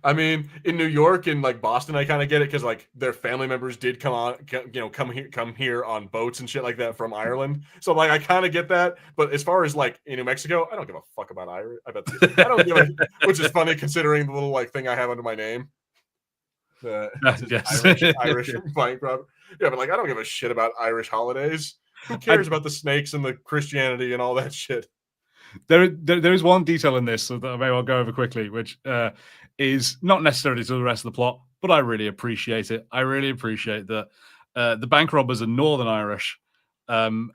[SPEAKER 1] I mean, in New York and like Boston, I kind of get it because like their family members did come here on boats and shit like that from Ireland. So like I kind of get that. But as far as like in New Mexico, I don't give a fuck about Irish. I don't give a, which is funny considering the little like thing I have under my name. Irish bank robber. Yeah, but like I don't give a shit about Irish holidays. Who cares about the snakes and the Christianity and all that shit?
[SPEAKER 2] There is one detail in this so that maybe I'll go over quickly, which is not necessarily to the rest of the plot, but I really appreciate it. I really appreciate that the bank robbers are Northern Irish, and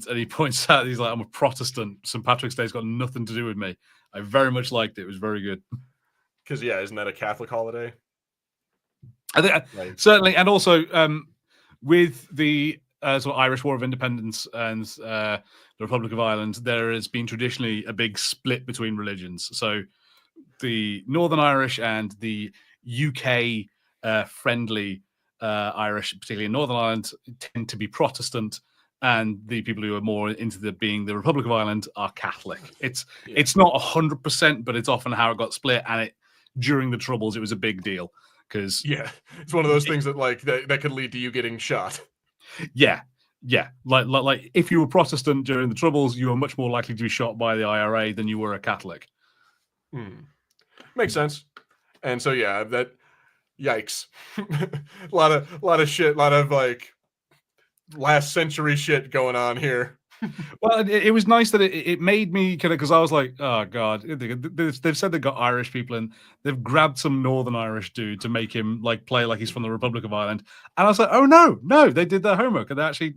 [SPEAKER 2] he points out he's like, I'm a Protestant. St. Patrick's Day's got nothing to do with me. I very much liked it. It was very good.
[SPEAKER 1] Because isn't that a Catholic holiday?
[SPEAKER 2] I think certainly, and also with the sort of Irish War of Independence and the Republic of Ireland, there has been traditionally a big split between religions. So the Northern Irish and the UK friendly Irish, particularly in Northern Ireland, tend to be Protestant, and the people who are more into being the Republic of Ireland are Catholic. It's not 100%, but it's often how it got split, and during the Troubles, it was a big deal. Because
[SPEAKER 1] it's one of those things that like that could lead to you getting shot.
[SPEAKER 2] Yeah. Like if you were Protestant during the Troubles, you were much more likely to be shot by the IRA than you were a Catholic.
[SPEAKER 1] Makes sense. And so that yikes, a lot of shit, a lot of like last century shit going on here.
[SPEAKER 2] Well, it was nice that it made me kind of, because I was like, oh god, they've said they've got Irish people and they've grabbed some Northern Irish dude to make him like play like he's from the Republic of Ireland, and I was like, oh no, they did their homework and they actually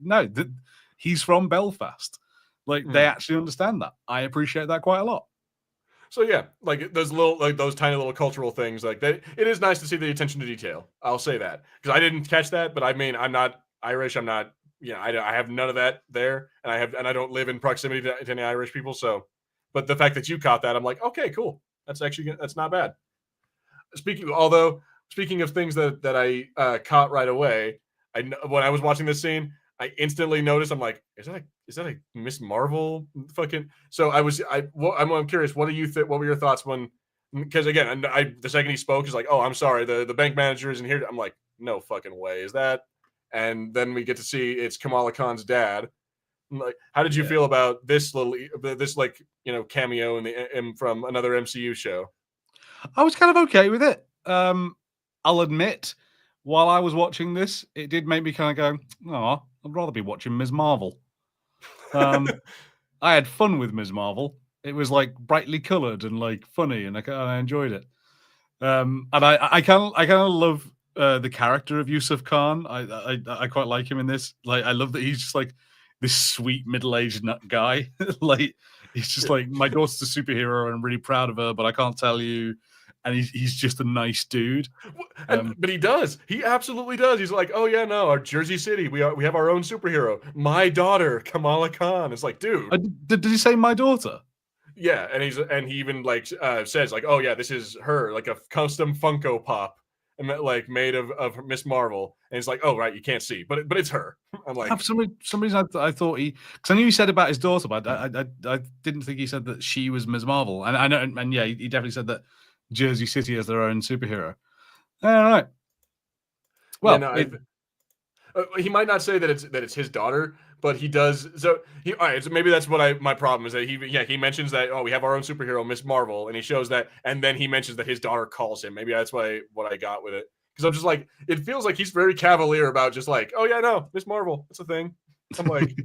[SPEAKER 2] he's from Belfast. Like they actually understand that. I appreciate that quite a lot.
[SPEAKER 1] So like those those tiny little cultural things like that. It is nice to see the attention to detail. I'll say that because I didn't catch that, but I mean, I'm not Irish. I'm not. I have none of that there, and I don't live in proximity to any Irish people. So, but the fact that you caught that, I'm like, okay, cool. That's not bad. Speaking of things that I caught right away, when I was watching this scene, I instantly noticed. I'm like, is that a Miss Marvel fucking? So I'm curious. What do you think? What were your thoughts when? Because again, the second he spoke, is like, oh, I'm sorry, the bank manager isn't here. I'm like, no fucking way, is that? And then we get to see it's Kamala Khan's dad. Like, how did you feel about this cameo from another MCU show?
[SPEAKER 2] I was kind of okay with it. I'll admit, while I was watching this, it did make me kind of go, "Oh, I'd rather be watching Ms. Marvel." I had fun with Ms. Marvel. It was like brightly coloured and like funny, and I enjoyed it. And I kind of love the character of Yusuf Khan. I quite like him in this. Like, I love that he's just like this sweet middle-aged nut guy. Like, he's just like, my daughter's a superhero and I'm really proud of her, but I can't tell you. And he's just a nice dude.
[SPEAKER 1] But he does. He absolutely does. He's like, oh yeah, no, our Jersey City, we have our own superhero. My daughter, Kamala Khan. It's like, dude.
[SPEAKER 2] Did he say my daughter?
[SPEAKER 1] Yeah, and he even like says like, oh yeah, this is her, like a custom Funko Pop. Like made of Miss Marvel, and it's like, oh right, you can't see, but it's her. I'm like,
[SPEAKER 2] for some reason I thought because I knew he said about his daughter, but I didn't think he said that she was Ms. Marvel, and I know, and yeah, he definitely said that Jersey City has their own superhero. All right. Well,
[SPEAKER 1] he might not say that it's his daughter, but he does. So all right. So maybe that's what my problem is that he mentions that, oh, we have our own superhero, Miss Marvel, and he shows that, and then he mentions that his daughter calls him. Maybe that's what I got with it, because I'm just like, it feels like he's very cavalier about just like, oh yeah, no, Miss Marvel, it's a thing. I'm like,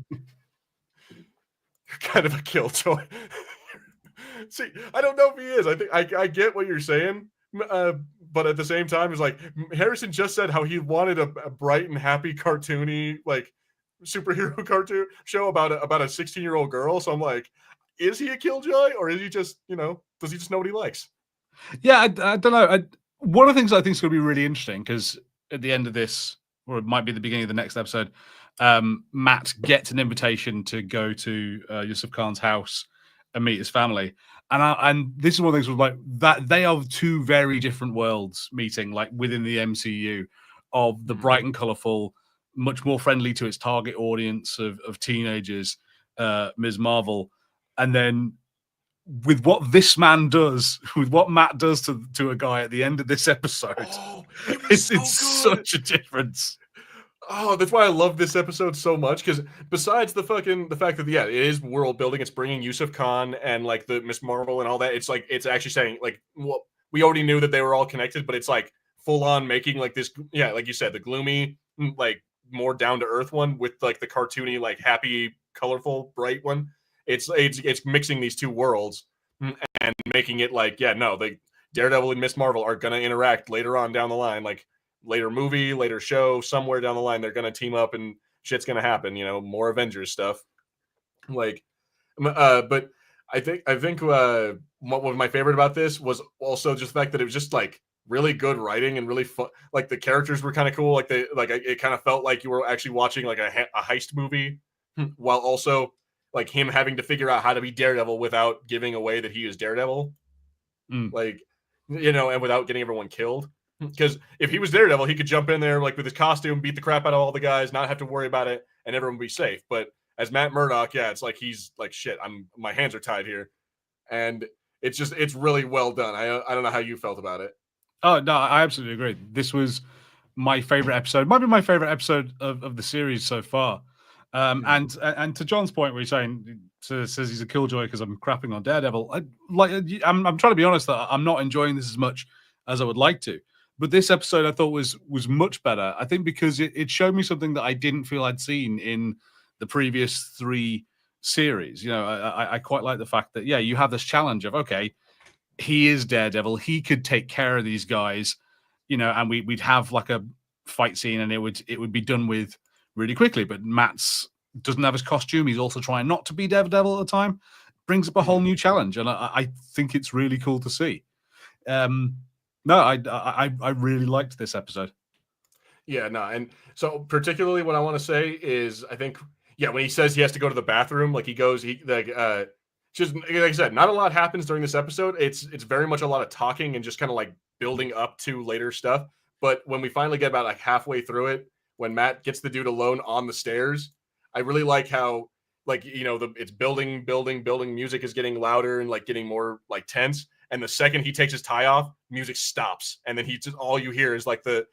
[SPEAKER 1] you're kind of a killjoy. See, I don't know if he is. I think I get what you're saying. But at the same time, it's like Harrison just said how he wanted a bright and happy, cartoony, like superhero cartoon show about a 16-year-old girl. So I'm like, is he a killjoy, or is he just, does he just know what he likes?
[SPEAKER 2] Yeah, I don't know. One of the things I think is going to be really interesting, because at the end of this, or it might be the beginning of the next episode, Matt gets an invitation to go to Yusuf Khan's house and meet his family. And this is one of the things like that they are two very different worlds meeting, like within the MCU, of the bright and colorful, much more friendly to its target audience of teenagers, Ms. Marvel, and then with what this man does, with what Matt does to a guy at the end of this episode, it's such a difference.
[SPEAKER 1] Oh, that's why I love this episode so much, because besides the fact that it is world building, it's bringing Yusuf Khan and like the Miss Marvel and all that. It's like it's actually saying like, well, we already knew that they were all connected, but it's like full on making like this, like you said, the gloomy, like more down to earth one with like the cartoony, like happy, colorful, bright one. it's mixing these two worlds and making it like, yeah, no, Daredevil and Miss Marvel are gonna interact later on down the line, like later movie, later show, somewhere down the line, they're gonna team up and shit's gonna happen. More Avengers stuff. Like, but I think what was my favorite about this was also just the fact that it was just like really good writing and really fun. Like the characters were kind of cool. It kind of felt like you were actually watching like a heist movie, while also like him having to figure out how to be Daredevil without giving away that he is Daredevil. Like, and without getting everyone killed. Because if he was Daredevil, he could jump in there like with his costume, beat the crap out of all the guys, not have to worry about it, and everyone would be safe. But as Matt Murdock, yeah, it's like he's like, shit, my hands are tied here, and it's really well done. I don't know how you felt about it.
[SPEAKER 2] Oh no, I absolutely agree. This was my favorite episode. Might be my favorite episode of the series so far. And to John's point, where he's saying says he's a killjoy because I'm crapping on Daredevil. I'm trying to be honest that I'm not enjoying this as much as I would like to. But this episode I thought was much better. I think because it showed me something that I didn't feel I'd seen in the previous 3 series. I quite like the fact that you have this challenge of, okay, he is Daredevil. He could take care of these guys, and we'd have like a fight scene, and it would be done with really quickly. But Matt's doesn't have his costume. He's also trying not to be Daredevil at the time. Brings up a whole new challenge, and I think it's really cool to see. No, I really liked this episode.
[SPEAKER 1] Yeah, no, and so particularly what I want to say is I think when he says he has to go to the bathroom, like just like I said, not a lot happens during this episode. It's very much a lot of talking and just kind of like building up to later stuff. But when we finally get about like halfway through it, when Matt gets the dude alone on the stairs, I really like how it's building, music is getting louder and like getting more like tense. And the second he takes his tie off, music stops, and then all you hear is like the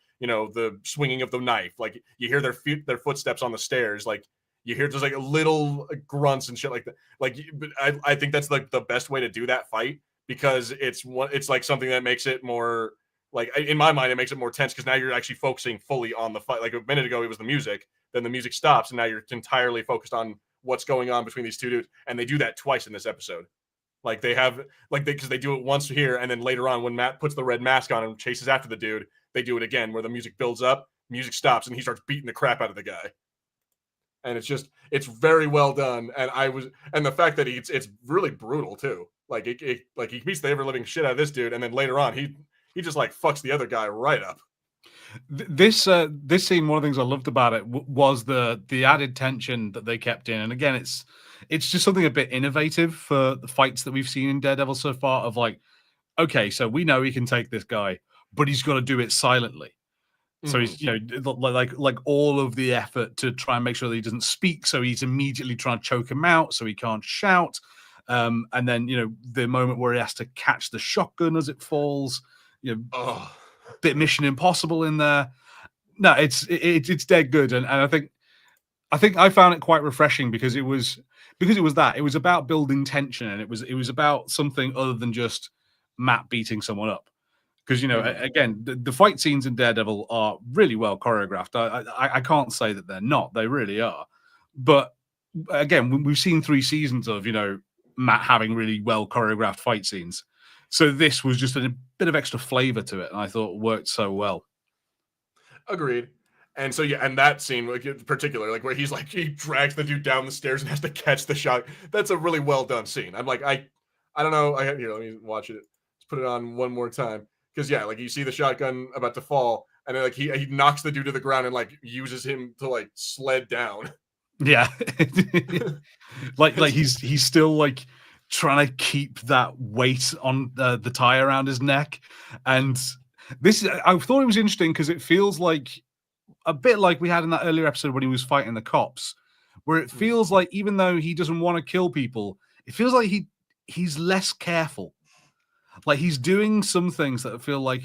[SPEAKER 1] swinging of the knife. Like you hear their footsteps on the stairs. Like you hear just like little grunts and shit like that. Like, but I think that's like the best way to do that fight, because it's like something that makes it more like, in my mind, it makes it more tense because now you're actually focusing fully on the fight. Like a minute ago, it was the music, then the music stops, and now you're entirely focused on what's going on between these two dudes. And they do that twice in this episode. Like because they do it once here, and then later on when Matt puts the red mask on and chases after the dude, they do it again where the music builds up, music stops, and he starts beating the crap out of the guy. And it's very well done. And the fact that it's really brutal too. Like he beats the ever living shit out of this dude, and then later on he just like fucks the other guy right up.
[SPEAKER 2] This scene, one of the things I loved about it was the added tension that they kept in. And again, it's just something a bit innovative for the fights that we've seen in Daredevil so far. Of like, okay, so we know he can take this guy, but he's got to do it silently. So he's like all of the effort to try and make sure that he doesn't speak. So he's immediately trying to choke him out, so he can't shout. And then the moment where he has to catch the shotgun as it falls. Bit Mission Impossible in there. No, it's dead good, and I think I found it quite refreshing because it was that it was about building tension, and it was about something other than just Matt beating someone up. Because again, the fight scenes in Daredevil are really well choreographed. I can't say that they're not; they really are. But again, we've seen 3 seasons of Matt having really well choreographed fight scenes. So this was just a bit of extra flavor to it, and I thought worked so well.
[SPEAKER 1] Agreed. And so and that scene, like in particular, like where he drags the dude down the stairs and has to catch the shot. That's a really well done scene. I'm like, I don't know. Let me watch it. Let's put it on one more time. Because like you see the shotgun about to fall, and then like he knocks the dude to the ground and like uses him to like sled down.
[SPEAKER 2] Yeah, like he's still like trying to keep that weight on the tie around his neck. And I thought it was interesting because it feels like a bit like we had in that earlier episode when he was fighting the cops, where it feels like even though he doesn't want to kill people, it feels like he's less careful. Like he's doing some things that feel like,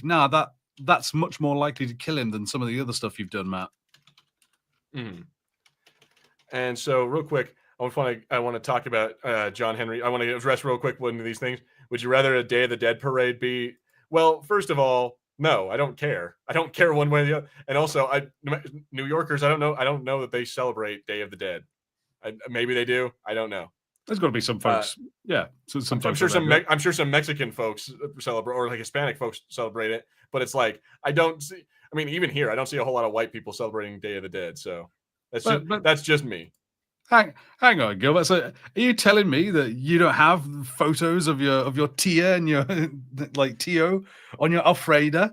[SPEAKER 2] that's much more likely to kill him than some of the other stuff you've done, Matt.
[SPEAKER 1] And so real quick, I want to talk about John Henry. I want to address real quick one of these things. Would you rather a Day of the Dead parade be? Well, first of all, no, I don't care. I don't care one way or the other. And also, New Yorkers, I don't know that they celebrate Day of the Dead. Maybe they do. I don't know.
[SPEAKER 2] There's got to be some folks. Yeah, so some
[SPEAKER 1] I'm
[SPEAKER 2] folks.
[SPEAKER 1] sure I'm sure some Mexican folks celebrate, or like Hispanic folks celebrate it. But it's like I don't see. I mean, even here, I don't see a whole lot of white people celebrating Day of the Dead. So that's just me.
[SPEAKER 2] Hang on, Gilbert. So, are you telling me that you don't have photos of your tia and your like tio on your ofrenda?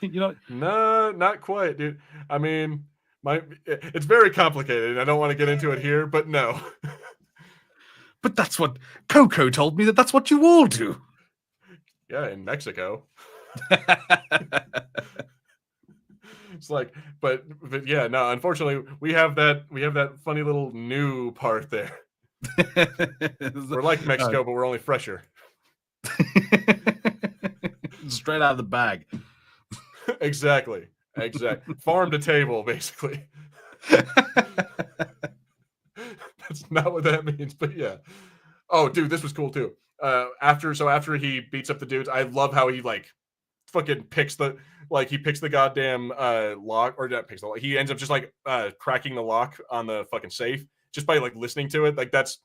[SPEAKER 2] You know,
[SPEAKER 1] No, not quite, dude. I mean, it's very complicated. I don't want to get into it here, but no.
[SPEAKER 2] but that's what Coco told me. That's what you all do.
[SPEAKER 1] Yeah, in Mexico. It's like, but yeah, no. Unfortunately, we have that funny little new part there. We're like Mexico, but we're only fresher.
[SPEAKER 2] Straight out of the bag.
[SPEAKER 1] Exactly. Farm to table, basically. That's not what that means, but yeah. Oh, dude, this was cool too. After he beats up the dudes, I love how he like fucking picks the goddamn lock, or not picks the lock. He ends up just like cracking the lock on the fucking safe just by like listening to it. Like that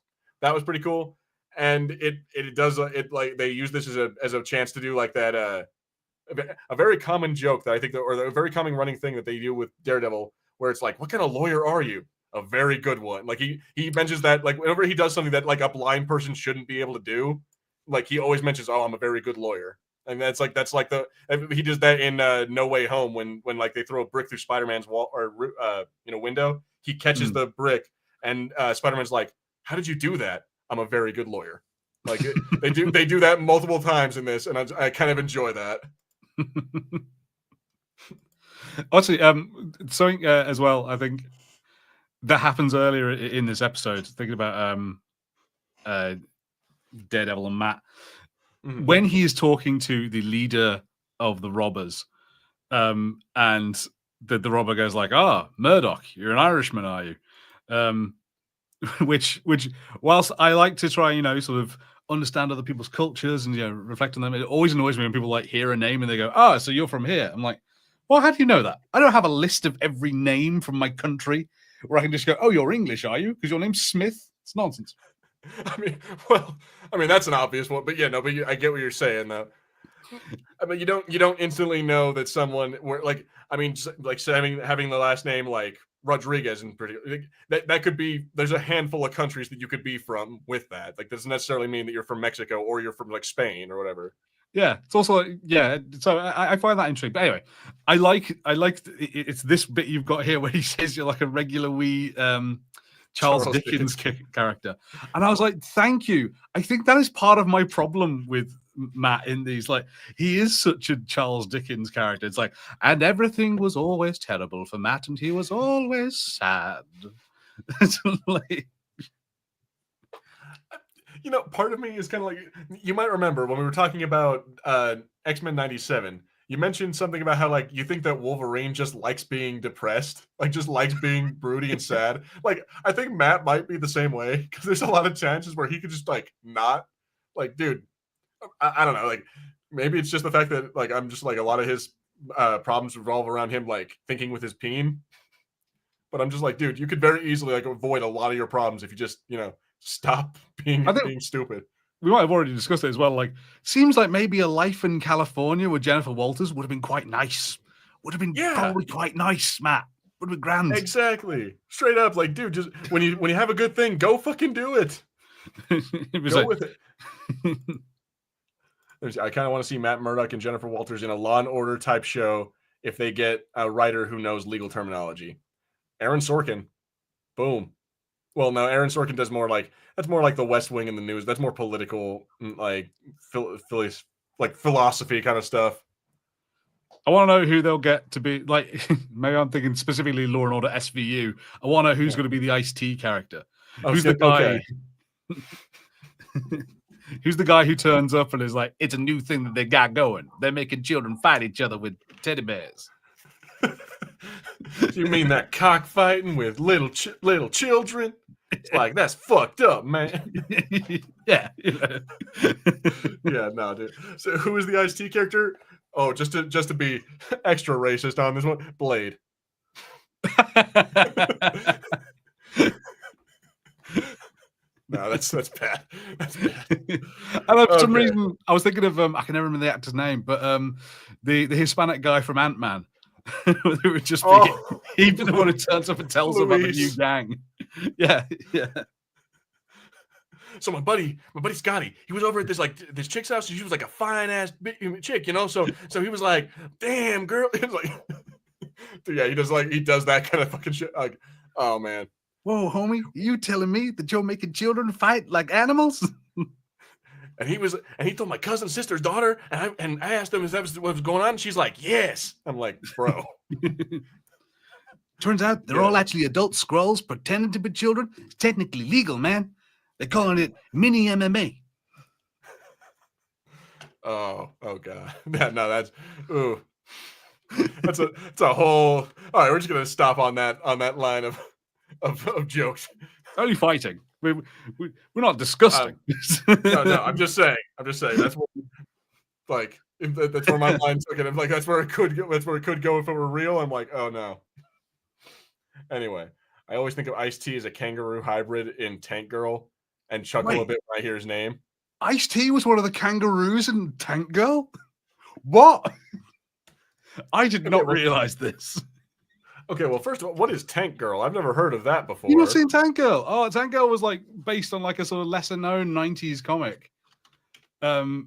[SPEAKER 1] was pretty cool. And it does it like they use this as a chance to do like that a very common joke that I think or a very common running thing that they do with Daredevil, where it's like, what kind of lawyer are you? A very good one. Like he mentions that like whenever he does something that like a blind person shouldn't be able to do, like he always mentions, oh, I'm a very good lawyer. And that's like he does that in No Way Home when like they throw a brick through Spider-Man's wall or window. He catches the brick and Spider-Man's like, how did you do that? I'm a very good lawyer. Like they do that multiple times in this, and I kind of enjoy that.
[SPEAKER 2] Actually, something as well, I think that happens earlier in this episode. Thinking about Daredevil and Matt, when he is talking to the leader of the robbers, and the robber goes like, Murdoch, you're an Irishman, are you? Which whilst I like to try, sort of understand other people's cultures and reflect on them, it always annoys me when people like hear a name and they go, so you're from here. I'm like, well, how do you know that? I don't have a list of every name from my country where I can just go, oh, you're English, are you? Because your name's Smith. It's nonsense.
[SPEAKER 1] I mean, that's an obvious one, but yeah, no, but I get what you're saying though. I mean, you don't instantly know that someone having the last name like Rodriguez and that could be, there's a handful of countries that you could be from with that. Like, doesn't necessarily mean that you're from Mexico or you're from like Spain or whatever.
[SPEAKER 2] Yeah, it's also so I find that intriguing. But anyway, I like it's this bit you've got here where he says you're like a regular wee Charles Dickens character, and I was like, thank you. I think that is part of my problem with Matt in these. Like, he is such a Charles Dickens character. It's like, and everything was always terrible for Matt, and he was always sad. It's like,
[SPEAKER 1] part of me is kind of like, you might remember when we were talking about X-Men 97, you mentioned something about how like you think that Wolverine just likes being depressed, like just likes being broody and sad. Like, I think Matt might be the same way, because there's a lot of chances where he could just like not, like, dude, I don't know, like maybe it's just the fact that like I'm just like a lot of his problems revolve around him like thinking with his peen. But I'm just like, dude, you could very easily like avoid a lot of your problems if you just, stop being stupid.
[SPEAKER 2] We might have already discussed it as well. Like, seems like maybe a life in California with Jennifer Walters would have been quite nice. Would have been probably quite nice, Matt. Would have been grand.
[SPEAKER 1] Exactly. Straight up, like, dude, just when you have a good thing, go fucking do it. Go with it. I kind of want to see Matt Murdock and Jennifer Walters in a Law and Order type show if they get a writer who knows legal terminology. Aaron Sorkin, boom. Well, no, Aaron Sorkin does more like, that's more like the West Wing in the news. That's more political, like philosophy kind of stuff.
[SPEAKER 2] I want to know who they'll get to be, like, maybe I'm thinking specifically Law and Order SVU. I want to know who's going to be the Ice-T character. Who's the guy? Okay. Who's the guy who turns up and is like, it's a new thing that they got going. They're making children fight each other with teddy bears.
[SPEAKER 1] You mean that cockfighting with little children? It's like, that's fucked up, man.
[SPEAKER 2] Yeah.
[SPEAKER 1] Yeah, no, dude. So who is the Ice-T character? Oh, just to be extra racist on this one, Blade. No, that's bad. That's bad.
[SPEAKER 2] I know for some
[SPEAKER 1] Okay.
[SPEAKER 2] reason I was thinking of I can never remember the actor's name, but the Hispanic guy from Ant-Man. It would just be he'd be the one who turns up and tells them about the new
[SPEAKER 1] Luis.
[SPEAKER 2] gang. Yeah, yeah.
[SPEAKER 1] So my buddy Scotty, he was over at this chick's house. She was like a fine ass chick, you know. So he was like, "Damn girl," he was like, yeah, he does that kind of fucking shit. Like, oh man.
[SPEAKER 2] Whoa, homie, you telling me that you're making children fight like animals?
[SPEAKER 1] And he told my cousin's sister's daughter, and I asked him if that was what was going on. And she's like, "Yes." I'm like, bro.
[SPEAKER 2] Turns out they're all actually adult Skrulls pretending to be children. It's technically legal, man. They're calling it mini MMA.
[SPEAKER 1] Oh god. No, that's ooh. That's a whole. All right, we're just gonna stop on that line of jokes.
[SPEAKER 2] Only fighting. We're not disgusting.
[SPEAKER 1] No, I'm just saying. That's what, like, that's where my mind took it. I'm like, that's where it could go. That's where it could go if it were real. I'm like, oh no. Anyway, I always think of Ice-T as a kangaroo hybrid in Tank Girl, and chuckle a bit when I hear his name.
[SPEAKER 2] Ice-T was one of the kangaroos in Tank Girl. What? I did not realize this.
[SPEAKER 1] Okay, well, first of all, what is Tank Girl? I've never heard of that before.
[SPEAKER 2] You not seen Tank Girl? Oh, Tank Girl was like based on like a sort of lesser known 90s comic. And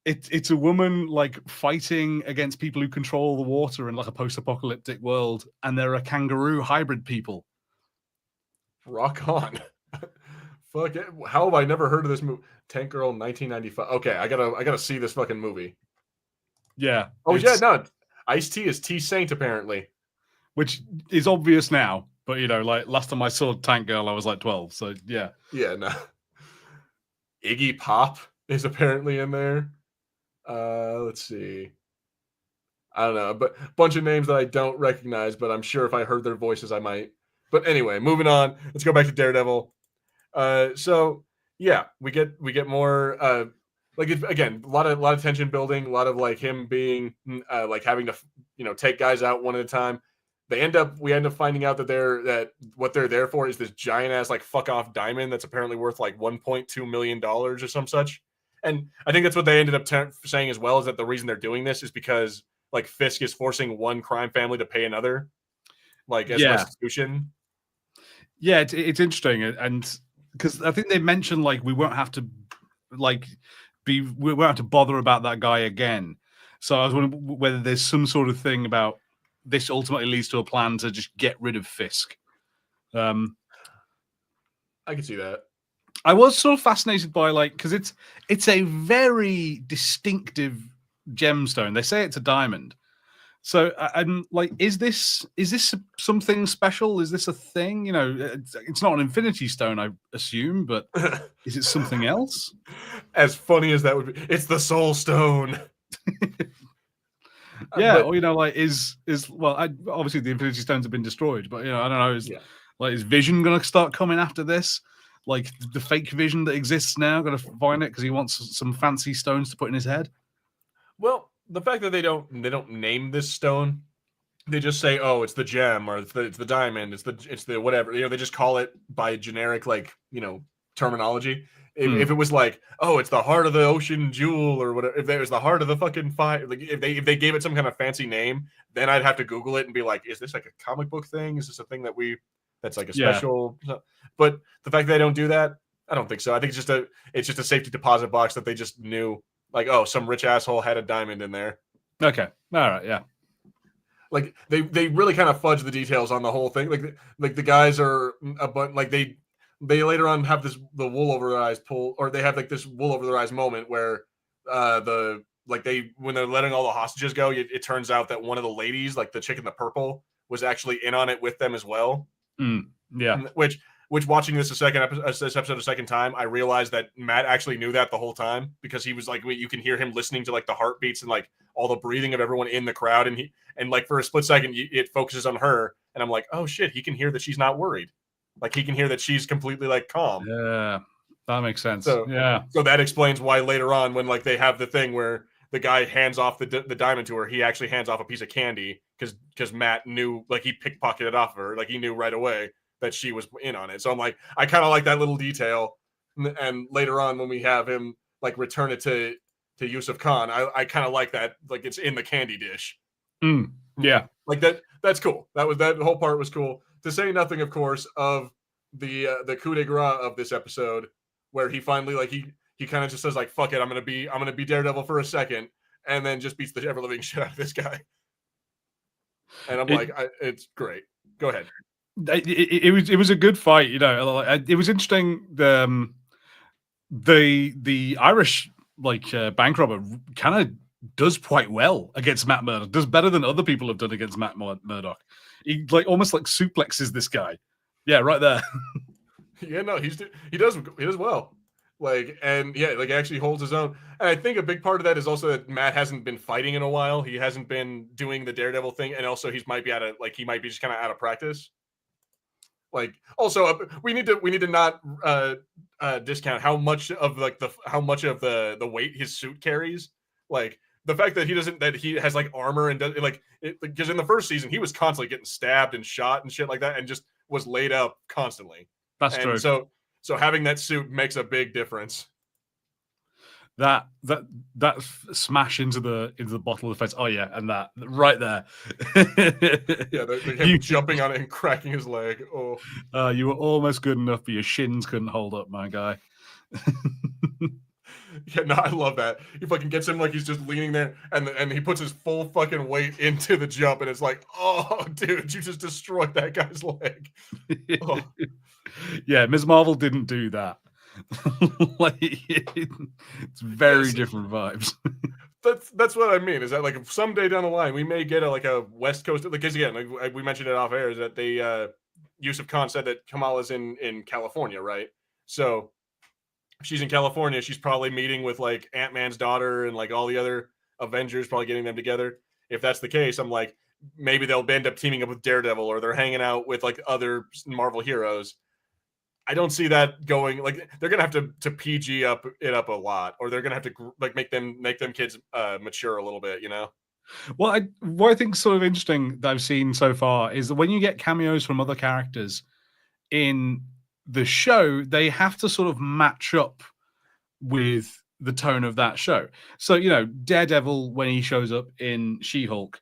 [SPEAKER 2] it's a woman like fighting against people who control the water in like a post-apocalyptic world, and there are kangaroo hybrid people.
[SPEAKER 1] Rock on. Fuck it. How have I never heard of this movie? Tank Girl 1995. Okay, I gotta see this fucking movie.
[SPEAKER 2] Yeah.
[SPEAKER 1] Oh yeah, no. Ice-T is T-Saint apparently.
[SPEAKER 2] Which is obvious now, but you know, like last time I saw Tank Girl, I was like 12. So yeah.
[SPEAKER 1] Yeah, no. Iggy Pop is apparently in there. Let's see. I don't know, but a bunch of names that I don't recognize, but I'm sure if I heard their voices, I might. But anyway, moving on. Let's go back to Daredevil. So yeah, we get more like again, a lot of tension building, a lot of like him being like having to take guys out one at a time. We end up finding out that what they're there for is this giant ass like fuck off diamond that's apparently worth like $1.2 million or some such. And I think that's what they ended up saying as well, is that the reason they're doing this is because like Fisk is forcing one crime family to pay another, like as restitution.
[SPEAKER 2] Yeah, it's interesting, and because I think they mentioned like we won't have to bother about that guy again. So I was wondering whether there's some sort of thing about this ultimately leads to a plan to just get rid of Fisk.
[SPEAKER 1] I can see that.
[SPEAKER 2] I was so fascinated by because it's a very distinctive gemstone. They say it's a diamond. So I'm like, is this something special? Is this a thing? You know, it's not an infinity stone, I assume, but is it something else?
[SPEAKER 1] As funny as that would be, it's the soul stone.
[SPEAKER 2] Yeah, or obviously the infinity stones have been destroyed, but I don't know, is Vision gonna start coming after this? Like the fake Vision that exists now, gonna find it because he wants some fancy stones to put in his head?
[SPEAKER 1] Well, the fact that they don't name this stone, they just say, "Oh, it's the gem," or it's the diamond, it's the whatever. They just call it by generic terminology. If it was like, "Oh, it's the heart of the ocean jewel," or whatever, if it was the heart of the fucking fire, like if they gave it some kind of fancy name, then I'd have to Google it and be like, "Is this like a comic book thing? Is this a thing that's like a special?" But the fact that they don't do that, I don't think so. I think it's just a safety deposit box that they just knew. Like, oh, some rich asshole had a diamond in there.
[SPEAKER 2] Okay, all right, yeah.
[SPEAKER 1] Like they really kind of fudge the details on the whole thing. Like the guys are they later on have the wool over their eyes pull, or they have like this wool over their eyes moment where when they're letting all the hostages go, it turns out that one of the ladies, like the chick in the purple, was actually in on it with them as well.
[SPEAKER 2] Yeah,
[SPEAKER 1] Which watching this episode a second time, I realized that Matt actually knew that the whole time, because he was like, you can hear him listening to like the heartbeats and like all the breathing of everyone in the crowd, and like for a split second it focuses on her, and I'm like, oh shit, he can hear that she's not worried, like he can hear that she's completely like calm.
[SPEAKER 2] Yeah, that makes sense.
[SPEAKER 1] So that explains why later on when like they have the thing where the guy hands off the diamond to her, he actually hands off a piece of candy because Matt knew, like he pickpocketed it off of her, like he knew right away. that she was in on it. So I'm like, I kind of like that little detail. And later on, when we have him like return it to Yusuf Khan, I kind of like that, like it's in the candy dish.
[SPEAKER 2] Yeah,
[SPEAKER 1] like that's cool. That whole part was cool. To say nothing, of course, of the coup de grace of this episode, where he finally like he kind of just says like, fuck it, I'm gonna be Daredevil for a second, and then just beats the ever living shit out of this guy. And I'm it's great. Go ahead.
[SPEAKER 2] It was a good fight, you know. It was interesting. The Irish bank robber kind of does quite well against Matt Murdock. Does better than other people have done against Matt Murdock. He almost suplexes this guy. Yeah, right there.
[SPEAKER 1] Yeah, no, he does well. Actually holds his own. And I think a big part of that is also that Matt hasn't been fighting in a while. He hasn't been doing the Daredevil thing, and also he might be just kind of out of practice. We need to not discount how much of the weight his suit carries. Like the fact that he has like armor and does because in the first season he was constantly getting stabbed and shot and shit like that, and just was laid up constantly.
[SPEAKER 2] That's true.
[SPEAKER 1] So having that suit makes a big difference.
[SPEAKER 2] That smash into the bottle of the face. Oh yeah, and that right there.
[SPEAKER 1] Him jumping on it and cracking his leg. Oh,
[SPEAKER 2] you were almost good enough, but your shins couldn't hold up, my guy.
[SPEAKER 1] Yeah, no, I love that. He fucking gets him like he's just leaning there, and he puts his full fucking weight into the jump, and it's like, oh, dude, you just destroyed that guy's leg. Oh.
[SPEAKER 2] Yeah, Ms. Marvel didn't do that. It's very different vibes.
[SPEAKER 1] That's what I mean. Is that like someday down the line we may get a West Coast, because again, like we mentioned it off air, is that they Yusuf Khan said that Kamala's in California, right? So she's in California. She's probably meeting with like Ant-Man's daughter and like all the other Avengers, probably getting them together. If that's the case, I'm like, maybe they'll end up teaming up with Daredevil, or they're hanging out with like other Marvel heroes. I don't see that going. Like they're gonna have to PG it up a lot, or they're gonna have to like make them kids mature a little bit, you know.
[SPEAKER 2] What I think is sort of interesting that I've seen so far is that when you get cameos from other characters in the show, they have to sort of match up with the tone of that show. So, you know, Daredevil, when he shows up in She-Hulk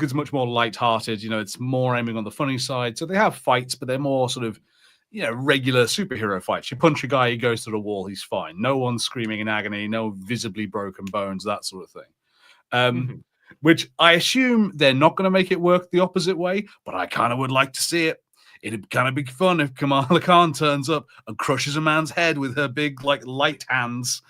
[SPEAKER 2] is much more lighthearted. You know, it's more aiming on the funny side. So they have fights, but they're more sort of, you know, regular superhero fights. You punch a guy, he goes to the wall, he's fine. No one's screaming in agony, no visibly broken bones, that sort of thing. Which I assume they're not going to make it work the opposite way, but I kind of would like to see it. It'd kind of be fun if Kamala Khan turns up and crushes a man's head with her big, like, light hands.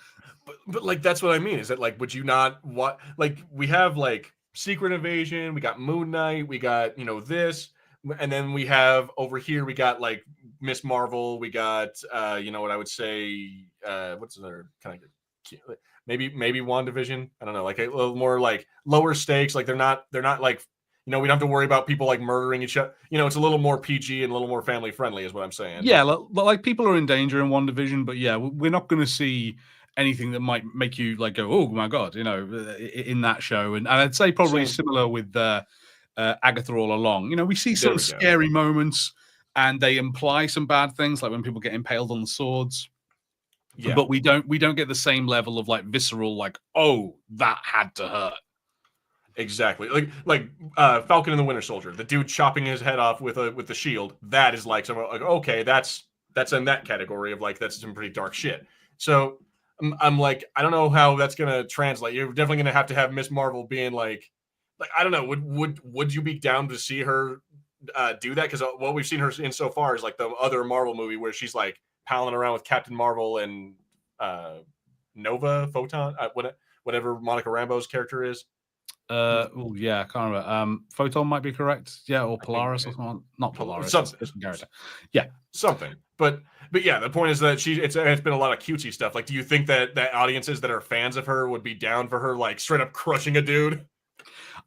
[SPEAKER 1] But like, that's what I mean. Is that like, would you not what? Like, we have like Secret Invasion, we got Moon Knight, we got, you know, this, and then we have over here, we got like Miss Marvel, we got you know what I would say, what's another kind of maybe WandaVision. I don't know, like a little more like lower stakes. Like they're not like, you know, we don't have to worry about people like murdering each other. You know, it's a little more PG and a little more family friendly, is what I'm saying.
[SPEAKER 2] Yeah, like people are in danger in WandaVision, but yeah, we're not going to see anything that might make you like go, oh my god, you know, in that show. And I'd say probably similar with Agatha all along. You know, we see sort of scary moments, and they imply some bad things, like when people get impaled on the swords. Yeah. But we don't get the same level of like visceral, like, oh, that had to hurt.
[SPEAKER 1] Exactly. Like Falcon and the Winter Soldier, the dude chopping his head off with the shield. That is like okay, that's in that category of like, that's some pretty dark shit. So I'm like, I don't know how that's gonna translate. You're definitely gonna have to have Miss Marvel being like I don't know. Would you be down to see her do that? Because what we've seen her in so far is like the other Marvel movie where she's like palling around with Captain Marvel and Nova Photon, whatever Monica Rambeau's character is.
[SPEAKER 2] Oh yeah, I can't remember. Photon might be correct. Yeah, or Polaris or something. Not Polaris. Something. Different character. Yeah,
[SPEAKER 1] something. But yeah, the point is that it's been a lot of cutesy stuff. Like, do you think that audiences that are fans of her would be down for her like straight up crushing a dude?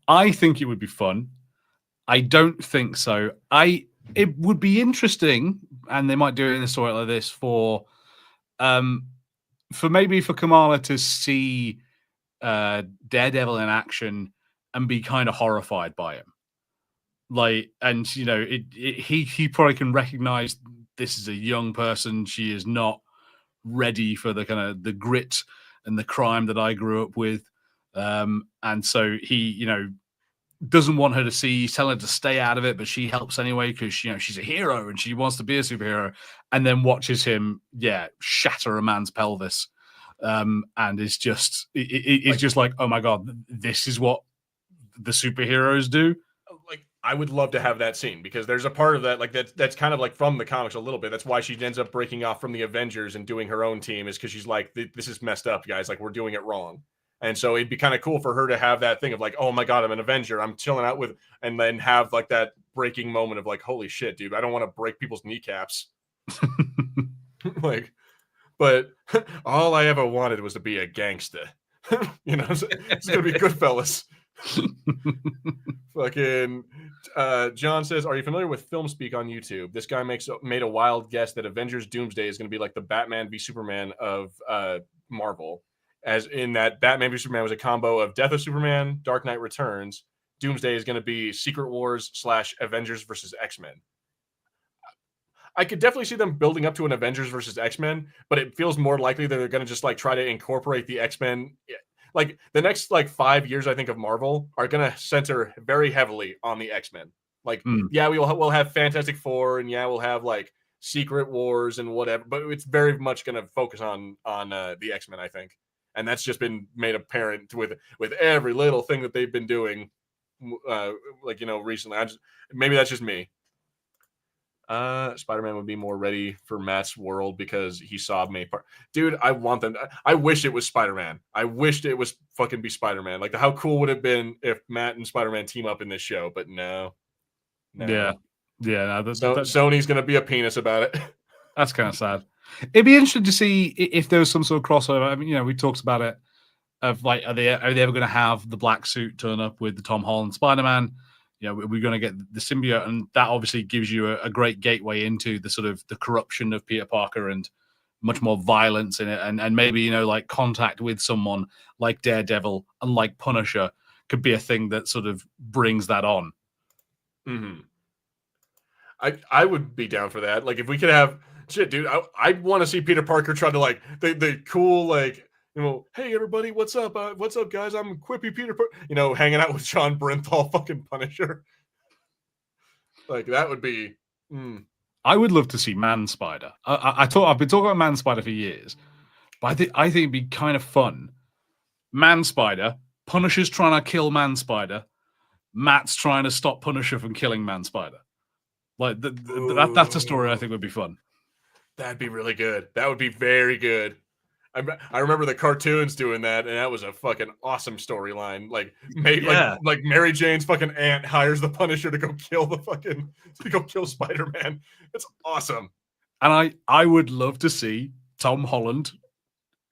[SPEAKER 2] I think it would be fun. I don't think so. It would be interesting, and they might do it in a story like this for Kamala to see Daredevil in action and be kind of horrified by him. Like, and he probably can recognize this is a young person. She is not ready for the kind of the grit and the crime that I grew up with. And so he, doesn't want her to see. He's telling her to stay out of it, but she helps anyway because she's a hero and she wants to be a superhero. And then watches him, shatter a man's pelvis, and it's just it's just like, oh my god, this is what the superheroes do.
[SPEAKER 1] Like, I would love to have that scene because there's a part of that like that's kind of like from the comics a little bit. That's why she ends up breaking off from the Avengers and doing her own team, is because she's like, this is messed up, guys. Like, we're doing it wrong. And so it'd be kind of cool for her to have that thing of like, oh my god, I'm an Avenger. I'm chilling out with, and then have like that breaking moment of like, holy shit, dude, I don't want to break people's kneecaps. Like, but all I ever wanted was to be a gangster. It's gonna be Goodfellas. Fucking John says, are you familiar with Film Speak on YouTube? This guy made a wild guess that Avengers Doomsday is going to be like the Batman v Superman of Marvel, as in that Batman v Superman was a combo of Death of Superman, Dark Knight Returns. Doomsday is going to be Secret Wars / Avengers versus X-Men. I could definitely see them building up to an Avengers versus X-Men, but it feels more likely that they're going to just like try to incorporate the X-Men. Like, the next like 5 years, I think, of Marvel are going to center very heavily on the X-Men. Like, we'll have Fantastic Four, and we'll have like Secret Wars and whatever, but it's very much going to focus on the X-Men, I think. And that's just been made apparent with every little thing that they've been doing, recently. Maybe that's just me. Spider-Man would be more ready for Matt's world because he saw me. Dude, I want them. I wish it was Spider-Man. I wished it was fucking be Spider-Man. Like, how cool would it have been if Matt and Spider-Man team up in this show? But no.
[SPEAKER 2] Yeah. No,
[SPEAKER 1] Sony's gonna be a penis about it.
[SPEAKER 2] That's kind of sad. It'd be interesting to see if there was some sort of crossover. I mean, we talked about it. Of like, are they ever going to have the black suit turn up with the Tom Holland Spider-Man? We're going to get the symbiote, and that obviously gives you a great gateway into the sort of the corruption of Peter Parker and much more violence in it, and maybe like contact with someone like Daredevil and like Punisher could be a thing that sort of brings that on.
[SPEAKER 1] Mm-hmm. I would be down for that. Like, if we could have shit, dude. I'd want to see Peter Parker try to like the cool like. Hey everybody, what's up? What's up, guys? I'm Quippy Peter Parker. Hanging out with John Brenthal, fucking Punisher. Like, that would be.
[SPEAKER 2] I would love to see Man Spider. I've been talking about Man Spider for years, but I think it'd be kind of fun. Man Spider, Punisher's trying to kill Man Spider, Matt's trying to stop Punisher from killing Man Spider. Like that's a story I think would be fun.
[SPEAKER 1] That'd be really good. That would be very good. I remember the cartoons doing that, and that was a fucking awesome storyline. Like, like Mary Jane's fucking aunt hires the Punisher to go kill Spider-Man. It's awesome.
[SPEAKER 2] And I would love to see Tom Holland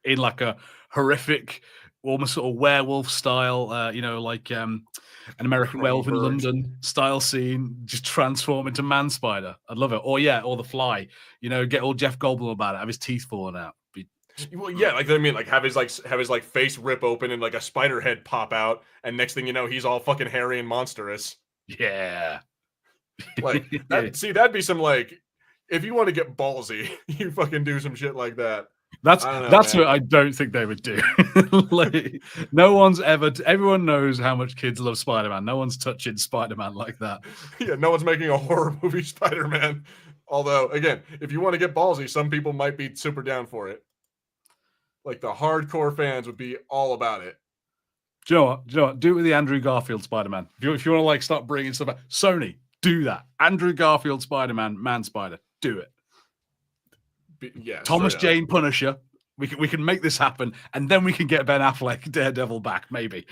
[SPEAKER 2] in like a horrific, almost sort of werewolf style, like an American Werewolf in London style scene, just transform into Man Spider. I'd love it. Or The Fly. Get all Jeff Goldblum about it. Have his teeth falling out.
[SPEAKER 1] Well, yeah, like, I mean, like have his face rip open and like a spider head pop out, and next thing you know, he's all fucking hairy and monstrous.
[SPEAKER 2] Yeah,
[SPEAKER 1] like that'd be some, like, if you want to get ballsy, you fucking do some shit like that.
[SPEAKER 2] That's what I don't think they would do. Like, no one's ever. Everyone knows how much kids love Spider-Man. No one's touching Spider-Man like that.
[SPEAKER 1] Yeah, no one's making a horror movie Spider-Man. Although, again, if you want to get ballsy, some people might be super down for it. Like, the hardcore fans would be all about it.
[SPEAKER 2] Do you know what? Do it with the Andrew Garfield Spider-Man. If you want to like start bringing stuff back, Sony, do that. Andrew Garfield Spider-Man, Man Spider, do it.
[SPEAKER 1] Yeah.
[SPEAKER 2] Thomas Jane Punisher. We can make this happen, and then we can get Ben Affleck Daredevil back. Maybe,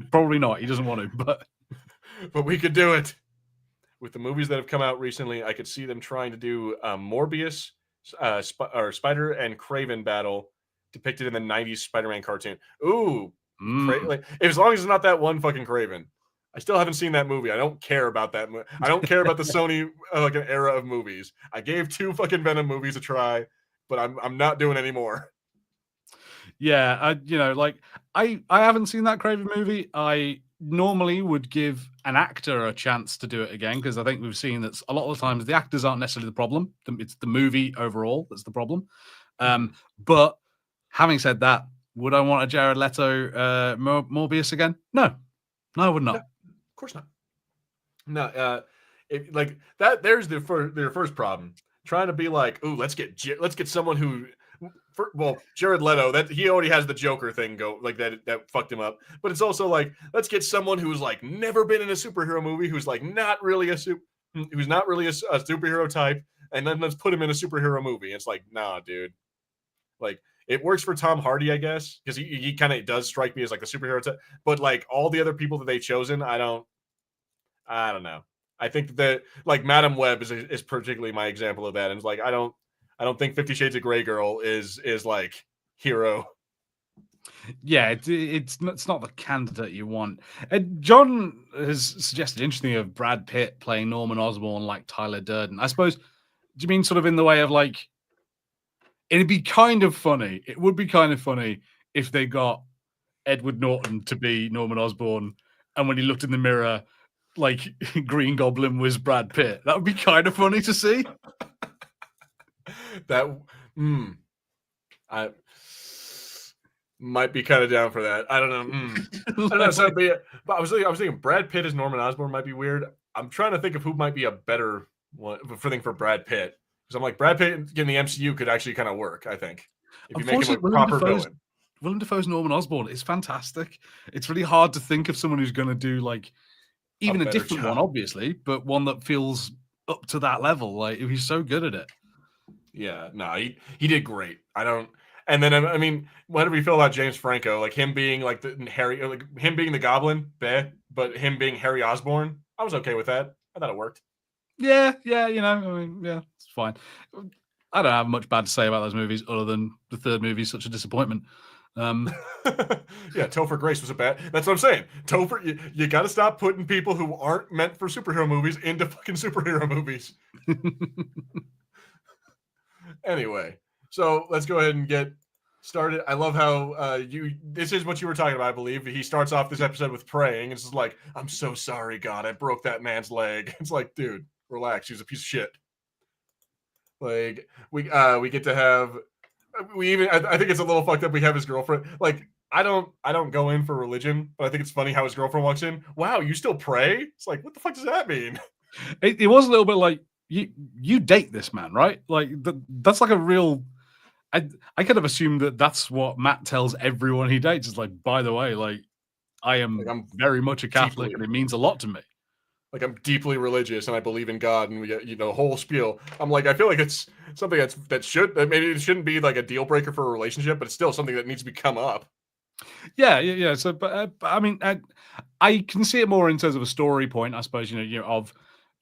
[SPEAKER 2] probably not. He doesn't want to,
[SPEAKER 1] but we could do it. With the movies that have come out recently, I could see them trying to do Morbius, Spider and Kraven battle, depicted in the 90s Spider-Man cartoon. Ooh. Like, as long as it's not that one fucking Kraven. I still haven't seen that movie. I don't care about that movie. I don't care about the Sony like an era of movies. I gave 2 fucking Venom movies a try, but I'm not doing any more.
[SPEAKER 2] Yeah, I haven't seen that Kraven movie. I normally would give an actor a chance to do it again, because I think we've seen that a lot of the times the actors aren't necessarily the problem. It's the movie overall that's the problem. But having said that, would I want a Jared Leto Morbius again? No, I would not.
[SPEAKER 1] No, of course not. No, like that. There's their first problem. Trying to be like, ooh, let's get someone who, Jared Leto. That he already has the Joker thing go like that fucked him up. But it's also like, let's get someone who's like never been in a superhero movie, who's like not really a superhero type, and then let's put him in a superhero movie. It's like, nah, dude. Like, it works for Tom Hardy, I guess, because he kind of does strike me as like the superhero type. But like all the other people that they've chosen, I don't know. I think that like Madam Web is particularly my example of that. And it's like I don't think 50 Shades of Grey girl is like hero.
[SPEAKER 2] Yeah, it's not the candidate you want. John has suggested interestingly of Brad Pitt playing Norman Osborn like Tyler Durden. I suppose, do you mean sort of in the way of like, it'd be kind of funny. It would be kind of funny if they got Edward Norton to be Norman Osborn, and when he looked in the mirror, like Green Goblin was Brad Pitt. That would be kind of funny to see.
[SPEAKER 1] I might be kind of down for that. I don't know. I don't know. So but I was thinking Brad Pitt as Norman Osborn might be weird. I'm trying to think of who might be a better one for Brad Pitt, because I'm like, Brad Pitt in the MCU could actually kind of work. I think if you make him a proper villain.
[SPEAKER 2] Willem Dafoe's Norman Osborn is fantastic. It's really hard to think of someone who's going to do like even a different one, obviously, but one that feels up to that level. Like, he's so good at it.
[SPEAKER 1] Yeah, no, he did great. And then I mean, whatever you feel about James Franco, like him being like him being the Goblin, but him being Harry Osborn, I was okay with that. I thought it worked.
[SPEAKER 2] Yeah, you know, I mean, yeah, it's fine. I don't have much bad to say about those movies, other than the third movie is such a disappointment.
[SPEAKER 1] Yeah, Topher Grace was a bad. That's what I'm saying. Topher, you got to stop putting people who aren't meant for superhero movies into fucking superhero movies. Anyway, so let's go ahead and get started. I love how this is what you were talking about, I believe. He starts off this episode with praying. It's just like, I'm so sorry, God, I broke that man's leg. It's like, dude, relax. He's a piece of shit. Like, we get to have, I think it's a little fucked up. We have his girlfriend. Like, I don't go in for religion, but I think it's funny how his girlfriend walks in. Wow, you still pray? It's like, what the fuck does that mean?
[SPEAKER 2] It was a little bit like, you date this man, right? Like that's like a real. I kind of assume that that's what Matt tells everyone he dates. Is like, by the way, like I'm very much a Catholic, and it means a lot to me.
[SPEAKER 1] Like, I'm deeply religious and I believe in God, and we get, whole spiel. I'm like, I feel like it's something that maybe it shouldn't be like a deal breaker for a relationship, but it's still something that needs to come up.
[SPEAKER 2] Yeah. So, but I mean, I can see it more in terms of a story point, I suppose. Of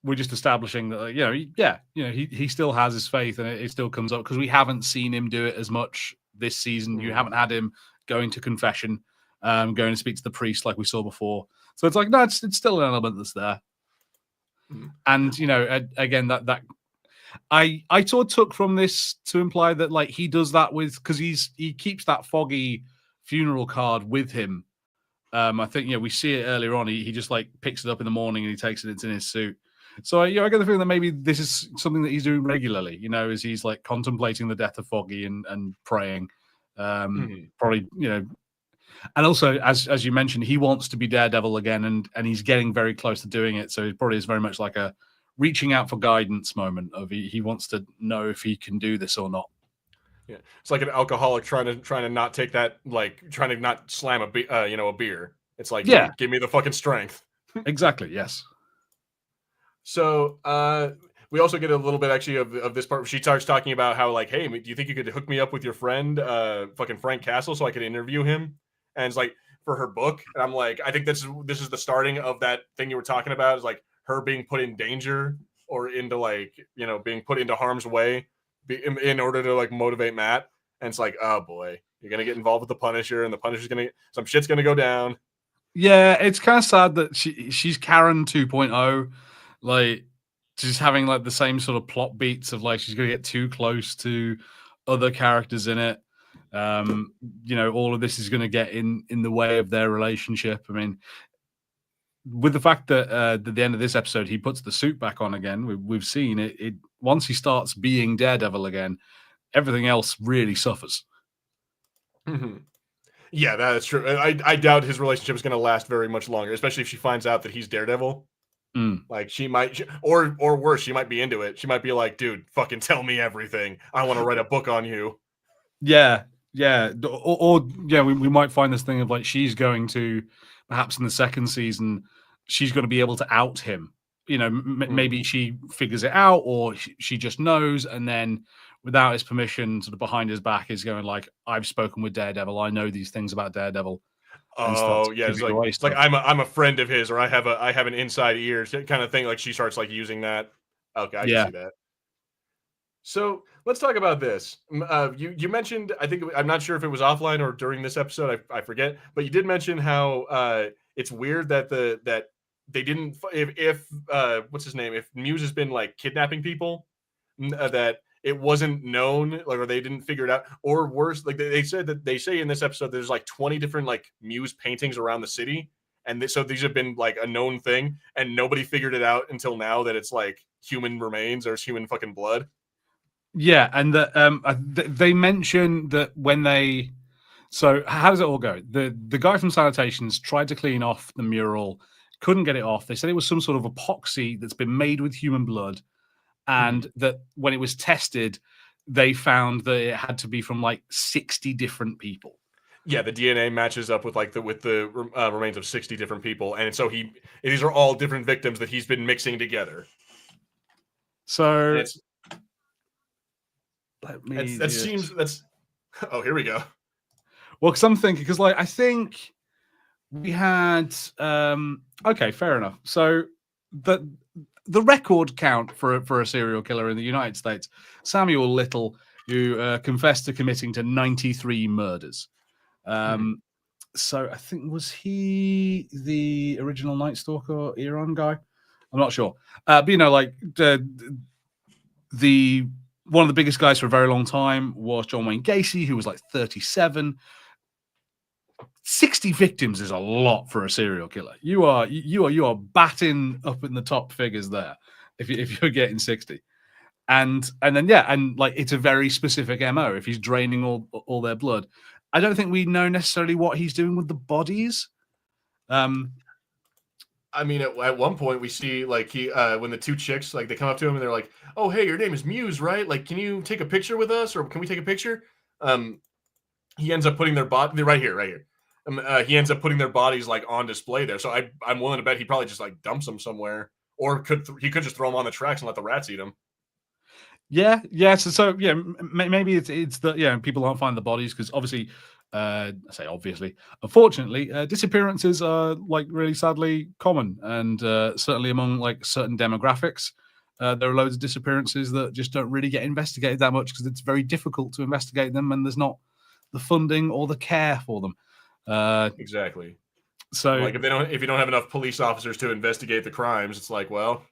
[SPEAKER 2] we're just establishing that, he still has his faith, and it still comes up because we haven't seen him do it as much this season. You haven't had him going to confession, going to speak to the priest like we saw before. So it's like, no, it's still an element that's there. And again, that I sort of took from this to imply that like he does that because he keeps that foggy funeral card with him. I think we see it earlier on. He just like picks it up in the morning and he takes it. It's in his suit. So I get the feeling that maybe this is something that he's doing regularly. As he's like contemplating the death of Foggy and praying. Probably and also as you mentioned, he wants to be Daredevil again, and he's getting very close to doing it. So it probably is very much like a reaching out for guidance moment of he wants to know if he can do this or not.
[SPEAKER 1] Yeah, it's like an alcoholic trying to not take that, like trying to not slam a beer. It's like, give me the fucking strength.
[SPEAKER 2] Exactly. Yes.
[SPEAKER 1] So we also get a little bit actually of this part where she starts talking about how like, hey, do you think you could hook me up with your friend, fucking Frank Castle, so I could interview him? And it's like for her book. And I'm like, I think this is the starting of that thing you were talking about, is like her being put in danger or into like, being put into harm's way in order to like motivate Matt. And it's like, oh boy, you're going to get involved with the Punisher, and the Punisher's some shit's going to go down.
[SPEAKER 2] Yeah, it's kind of sad that she's Karen 2.0. Like, she's having like the same sort of plot beats of like she's going to get too close to other characters in it. All of this is going to get in the way of their relationship. I mean, with the fact that at the end of this episode he puts the suit back on again, we've seen it. Once he starts being Daredevil again, everything else really suffers.
[SPEAKER 1] Yeah, that is true. I doubt his relationship is going to last very much longer, especially if she finds out that he's Daredevil.
[SPEAKER 2] Mm.
[SPEAKER 1] Like she might, or worse, she might be into it. She might be like, "Dude, fucking tell me everything. I want to write a book on you."
[SPEAKER 2] Yeah, yeah, or yeah, we might find this thing of like she's going to perhaps in the second season she's going to be able to out him. You know, maybe she figures it out, or she just knows, and then without his permission, sort of behind his back, is going like, "I've spoken with Daredevil. I know these things about Daredevil," and starts
[SPEAKER 1] Oh yeah,
[SPEAKER 2] giving away
[SPEAKER 1] it's like
[SPEAKER 2] stuff.
[SPEAKER 1] I'm a friend of his, or I have an inside ear kind of thing. Like she starts like using that. Okay, I can
[SPEAKER 2] Yeah,
[SPEAKER 1] see that. So let's talk about this. You mentioned, I think I'm not sure if it was offline or during this episode. I forget, but you did mention how it's weird that that they didn't if what's his name, if Muse has been like kidnapping people, that it wasn't known, like, or they didn't figure it out, or worse, like they said that they say in this episode there's like 20 different like Muse paintings around the city, and so these have been like a known thing, and nobody figured it out until now that it's like human remains or it's human fucking blood.
[SPEAKER 2] yeah, and that they mention that when they. So how does it all go? The guy from Sanitations tried to clean off the mural, couldn't get it off. They said it was some sort of epoxy that's been made with human blood, and that when it was tested, they found that it had to be from like 60 different people.
[SPEAKER 1] Yeah, the DNA matches up with like the remains of 60 different people, and so these are all different victims that he's been mixing together. And
[SPEAKER 2] So
[SPEAKER 1] it's
[SPEAKER 2] let me
[SPEAKER 1] that
[SPEAKER 2] just.
[SPEAKER 1] seems that's oh, here we go.
[SPEAKER 2] Well, because I'm thinking, because like I think we had. Okay, fair enough. So the record count for a serial killer in the United States, Samuel Little, who confessed to committing to 93 murders. So I think, was he the original Night Stalker Eron guy? I'm not sure. But you know, like the one of the biggest guys for a very long time was John Wayne Gacy, who was like 37. 60 victims is a lot for a serial killer. You are batting up in the top figures there if you're getting 60. And then yeah, and like it's a very specific MO if he's draining all their blood. I don't think we know necessarily what he's doing with the bodies.
[SPEAKER 1] I mean, at one point we see like he when the two chicks like they come up to him and they're like, "Oh, hey, your name is Muse, right? Like, can you take a picture with us, or can we take a picture?" He ends up putting their body right here, right here. He ends up putting their bodies like on display there. So I'm willing to bet he probably just like dumps them somewhere, or he could just throw them on the tracks and let the rats eat them.
[SPEAKER 2] Yeah. So yeah, maybe it's that yeah, people aren't finding the bodies because obviously, I say obviously, unfortunately, disappearances are like really sadly common, and certainly among like certain demographics, there are loads of disappearances that just don't really get investigated that much because it's very difficult to investigate them, and there's not the funding or the care for them.
[SPEAKER 1] Exactly.
[SPEAKER 2] So
[SPEAKER 1] Like if you don't have enough police officers to investigate the crimes, it's like, well,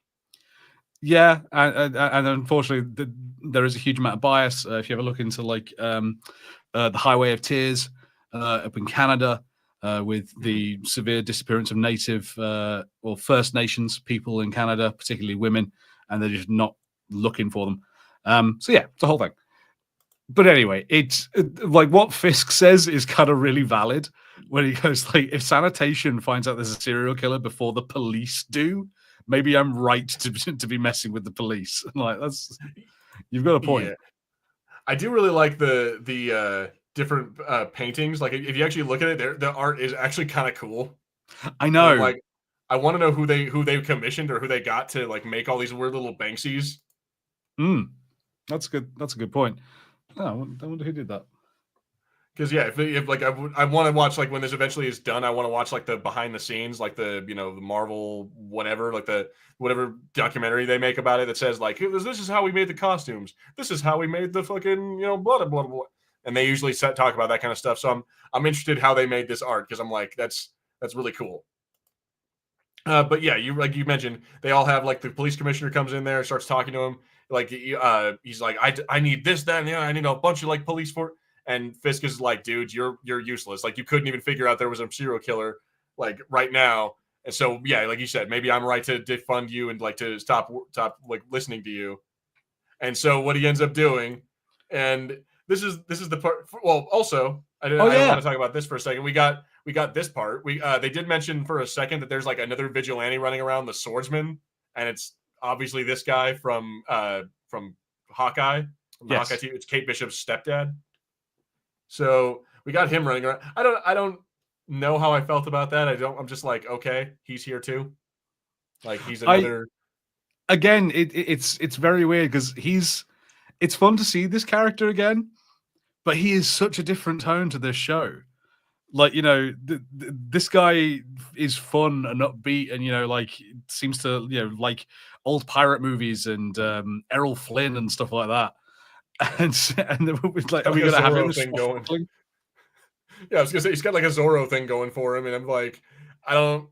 [SPEAKER 2] yeah, and unfortunately, there is a huge amount of bias. If you ever look into like the Highway of Tears up in Canada, with the severe disappearance of Native or First Nations people in Canada, particularly women, and they're just not looking for them. So yeah, it's a whole thing. But anyway, it's like what Fisk says is kind of really valid when he goes like, if sanitation finds out there's a serial killer before the police do, maybe I'm right to be messing with the police. Like that's you've got a point.
[SPEAKER 1] yeah. I do really like the different paintings. Like if you actually look at it, the art is actually kind of cool.
[SPEAKER 2] I
[SPEAKER 1] And I'm
[SPEAKER 2] know.
[SPEAKER 1] like, I want to know who they commissioned or who they got to like make all these weird little Banksies.
[SPEAKER 2] That's good. That's a good point. Oh, I wonder who did that.
[SPEAKER 1] Because yeah, if like I want to watch like when this eventually is done, I want to watch like the behind the scenes, like the the Marvel whatever, like the whatever documentary they make about it that says like this is how we made the costumes, this is how we made the fucking blah blah blah, and they usually talk about that kind of stuff. So I'm interested how they made this art because I'm like that's really cool. But yeah, you mentioned they all have like the police commissioner comes in there, starts talking to him. Like he's like, I need this, that, and the other. I need a bunch of like police for. And Fisk is like, dude, you're useless. Like you couldn't even figure out there was a serial killer like right now. And so, yeah, like you said, maybe I'm right to defund you and like to stop like listening to you. And so what he ends up doing, and this is the part. Well, also, I want to talk about this for a second. We got this part. They did mention for a second that there's like another vigilante running around, the swordsman, and it's obviously this guy from Hawkeye, from the Hawkeye team. It's Kate Bishop's stepdad. So we got him running around. I don't know how I felt about that. I'm just like, okay, he's here too. Like he's another.
[SPEAKER 2] Again, it's very weird because it's fun to see this character again, but he is such a different tone to this show. Like, you know, this guy is fun and upbeat, and you know, like seems to, you know, like old pirate movies and Errol Flynn and stuff like that. And like, are we gonna have him
[SPEAKER 1] thing going? Yeah, I was gonna say he's got like a Zorro thing going for him, and I'm like, I don't.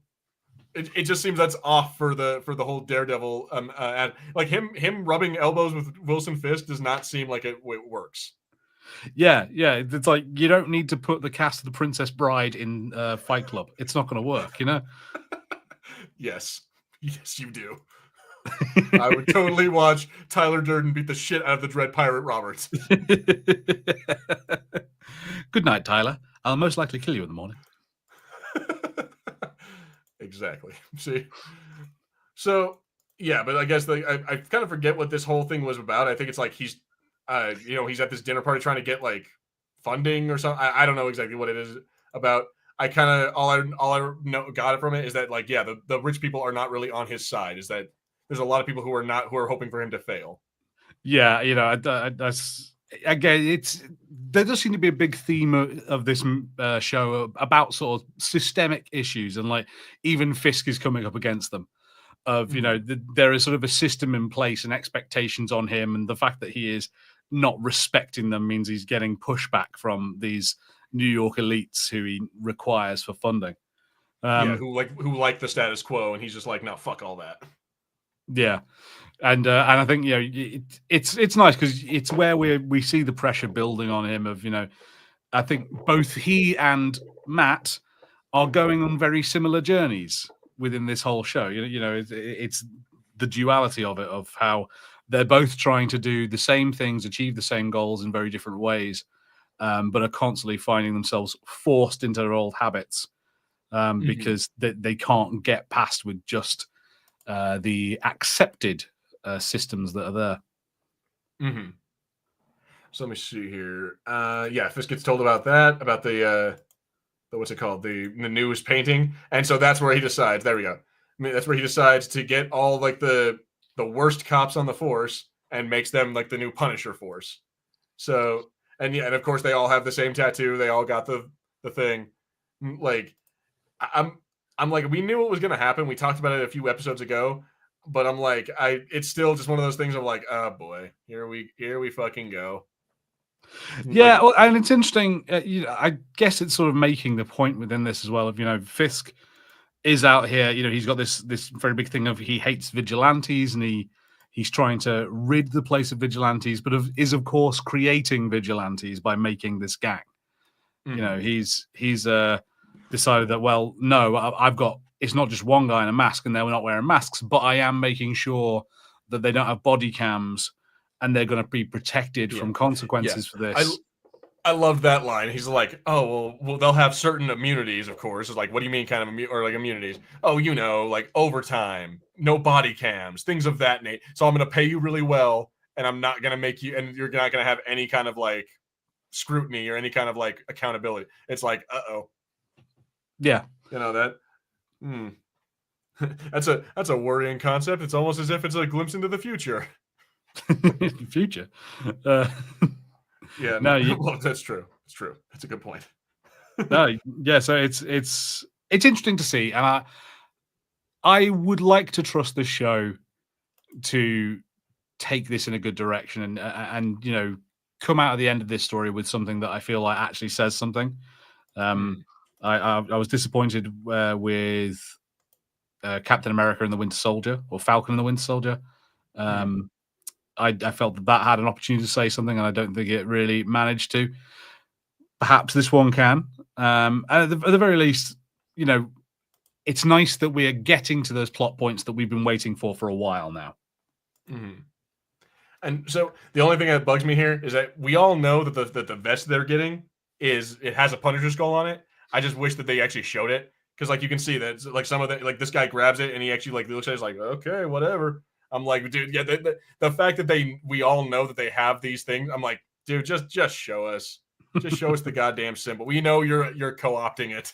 [SPEAKER 1] It just seems that's off for the whole Daredevil ad. Like him rubbing elbows with Wilson Fisk does not seem like it works.
[SPEAKER 2] Yeah, it's like you don't need to put the cast of The Princess Bride in Fight Club. It's not going to work, you know.
[SPEAKER 1] Yes, you do. I would totally watch Tyler Durden beat the shit out of the Dread Pirate Roberts.
[SPEAKER 2] Good night, Tyler. I'll most likely kill you in the morning.
[SPEAKER 1] Exactly. See, so yeah, but I guess I kind of forget what this whole thing was about. I think it's like he's he's at this dinner party trying to get like funding or something. I don't know exactly what it is about. I kind of all I know got it from it is that like the rich people are not really on his side. Is that there's a lot of people who are hoping for him to fail.
[SPEAKER 2] Yeah, you know, that's again, there does seem to be a big theme of this show about sort of systemic issues, and like even Fisk is coming up against them. Of you know, there is sort of a system in place and expectations on him, and the fact that he is not respecting them means he's getting pushback from these New York elites who he requires for funding.
[SPEAKER 1] Who like the status quo, and he's just like, no, fuck all that.
[SPEAKER 2] Yeah. And I think, you know, it's nice because it's where we see the pressure building on him of, you know, I think both he and Matt are going on very similar journeys within this whole show. You know, it's the duality of it, of how they're both trying to do the same things, achieve the same goals in very different ways, but are constantly finding themselves forced into their old habits because they can't get past with just the accepted systems that are there.
[SPEAKER 1] Mm-hmm. So let me see here. Fisk gets told about that, about the what's it called, the news painting, and so that's where he decides. There we go. I mean, that's where he decides to get all like the worst cops on the force and makes them like the new Punisher force. So and of course they all have the same tattoo. They all got the thing. Like I'm like, we knew what was gonna happen. We talked about it a few episodes ago. But I'm like, it's still just one of those things of like, oh boy, here we fucking go.
[SPEAKER 2] Yeah,
[SPEAKER 1] like,
[SPEAKER 2] well, and it's interesting. You know, I guess it's sort of making the point within this as well. Of, you know, Fisk is out here. You know, he's got this very big thing of he hates vigilantes, and he's trying to rid the place of vigilantes, but is of course creating vigilantes by making this gang. You know, he's decided that, well, no, I've got. It's not just one guy in a mask and they're not wearing masks, but I am making sure that they don't have body cams and they're going to be protected from consequences for this.
[SPEAKER 1] I love that line. He's like, oh, well, they'll have certain immunities, of course. It's like, what do you mean kind of or like immunities? Oh, you know, like overtime, no body cams, things of that nature. So I'm going to pay you really well and I'm not going to make you, and you're not going to have any kind of like scrutiny or any kind of like accountability. It's like, uh-oh.
[SPEAKER 2] Yeah.
[SPEAKER 1] You know that? That's a worrying concept. It's almost as if it's a glimpse into the future.
[SPEAKER 2] Future.
[SPEAKER 1] Yeah, well, that's true. It's true. That's a good point.
[SPEAKER 2] No, yeah. So it's interesting to see, and I would like to trust the show to take this in a good direction and you know, come out at the end of this story with something that I feel like actually says something. I was disappointed with Captain America and the Winter Soldier, or Falcon and the Winter Soldier. I felt that had an opportunity to say something, and I don't think it really managed to. Perhaps this one can. And at the very least, you know, it's nice that we are getting to those plot points that we've been waiting for a while now.
[SPEAKER 1] Mm-hmm. And so the only thing that bugs me here is that we all know that the vest they're getting it has a Punisher skull on it. I just wish that they actually showed it, because like you can see that like some of the like this guy grabs it and he actually like looks at it like, okay, whatever. I'm like, dude, yeah, the fact that we all know that they have these things, I'm like, dude, just show us. Just show us the goddamn symbol. We know you're co-opting it.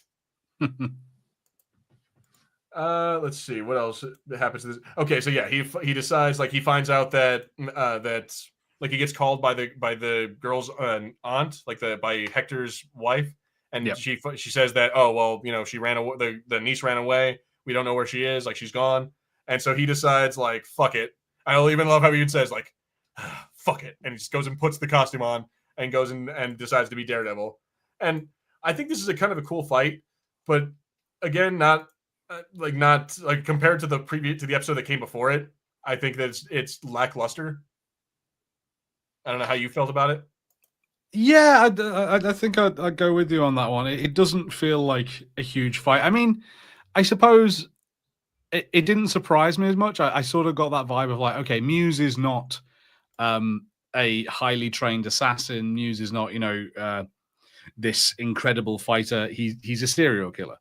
[SPEAKER 1] Let's see what else happens to this. Okay, so yeah, he decides, like, he finds out that like he gets called by the girl's aunt, like by Hector's wife, and
[SPEAKER 2] Yep.
[SPEAKER 1] she says that, oh well, she ran away, the niece ran away. We don't know where she is, like she's gone, and so he decides, like, fuck it. I even love how he says, like, fuck it, and he just goes and puts the costume on and goes and decides to be Daredevil. And I think this is a kind of a cool fight, but again, not compared to the episode that came before it. I think that it's lackluster. I don't know how you felt about it.
[SPEAKER 2] Yeah, I think I'd go with you on that one. It doesn't feel like a huge fight. I mean, I suppose it didn't surprise me as much. I sort of got that vibe of like, okay, Muse is not a highly trained assassin. Muse is not, this incredible fighter. He's a serial killer.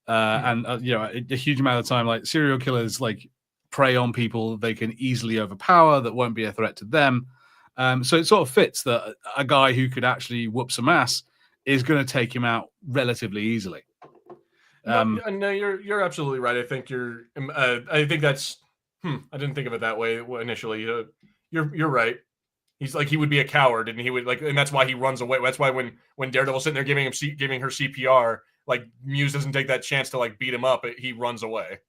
[SPEAKER 2] And a huge amount of time, like, serial killers like prey on people they can easily overpower that won't be a threat to them. So it sort of fits that a guy who could actually whoop some ass is going to take him out relatively easily.
[SPEAKER 1] No, you're absolutely right. I think I think that's. I didn't think of it that way initially. You're right. He's like, he would be a coward, and he would and that's why he runs away. That's why when Daredevil's sitting there giving her CPR, like, Muse doesn't take that chance to like beat him up. He runs away.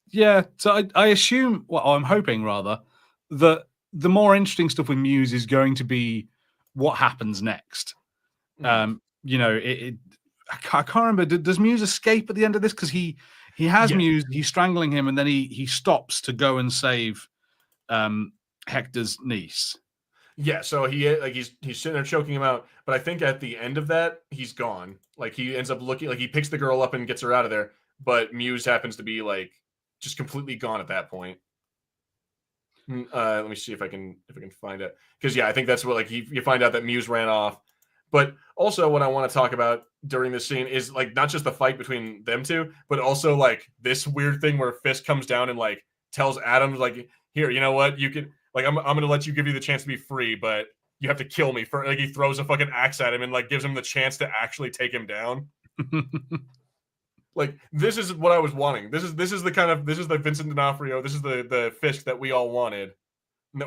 [SPEAKER 2] Yeah, so I assume, well, I'm hoping rather, that the more interesting stuff with Muse is going to be what happens next. I can't remember. Does Muse escape at the end of this? Because he has Muse, he's strangling him, and then he stops to go and save Hector's niece.
[SPEAKER 1] Yeah, so he's sitting there choking him out, but I think at the end of that, he's gone. Like, he ends up looking like he picks the girl up and gets her out of there, but Muse happens to be like just completely gone at that point. Let me see if I can find it, because I think that's what, like, you find out that Muse ran off. But also, what I want to talk about during this scene is, like, not just the fight between them two, but also like this weird thing where Fisk comes down and like tells Adam, like, here, you know what, you can, like, I'm gonna let you, give you the chance to be free, but you have to kill me for, like, he throws a fucking axe at him and like gives him the chance to actually take him down. Like, this is what I was wanting. This is the Vincent D'Onofrio. This is the Fisk that we all wanted,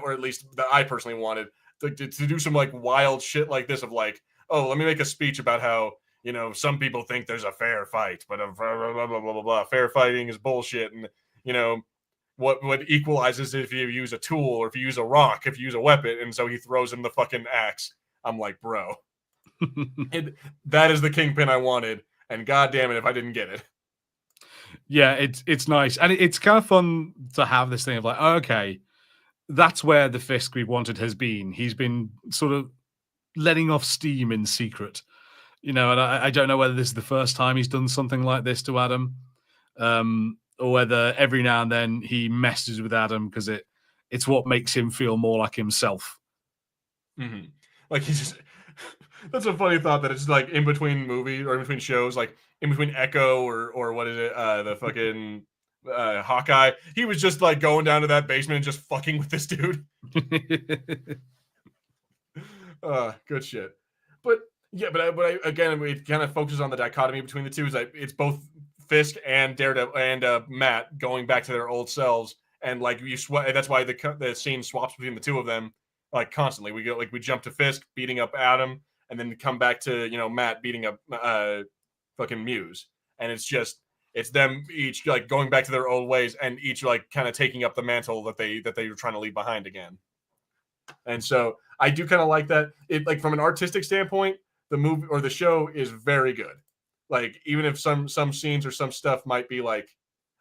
[SPEAKER 1] or at least that I personally wanted, to do some like wild shit like this of like, oh, let me make a speech about how, some people think there's a fair fight, but blah, blah, blah, blah, blah, blah. Fair fighting is bullshit, and what equalizes if you use a tool, or if you use a rock, if you use a weapon, and so he throws him the fucking axe. I'm like, bro, that is the Kingpin I wanted. And god damn it if I didn't get it.
[SPEAKER 2] Yeah, it's nice. And it's kind of fun to have this thing of like, okay, that's where the Fisk we wanted has been. He's been sort of letting off steam in secret. And I don't know whether this is the first time he's done something like this to Adam, or whether every now and then he messes with Adam because it's what makes him feel more like himself.
[SPEAKER 1] Mm-hmm. Like, he's just... That's a funny thought, that it's like in between movie or in between shows, like in between Echo or what is it, the fucking Hawkeye. He was just like going down to that basement and just fucking with this dude. Good shit. But yeah, but I again, it kind of focuses on the dichotomy between the two. Is that it's both Fisk and Daredevil and Matt going back to their old selves, and like that's why the scene swaps between the two of them like constantly. We jump to Fisk beating up Adam, and then come back to Matt beating up fucking Muse, and it's them each like going back to their old ways, and each like kind of taking up the mantle that they were trying to leave behind again. And so I do kind of like that. It, like, from an artistic standpoint, the movie or the show is very good. Like, even if some scenes or some stuff might be like,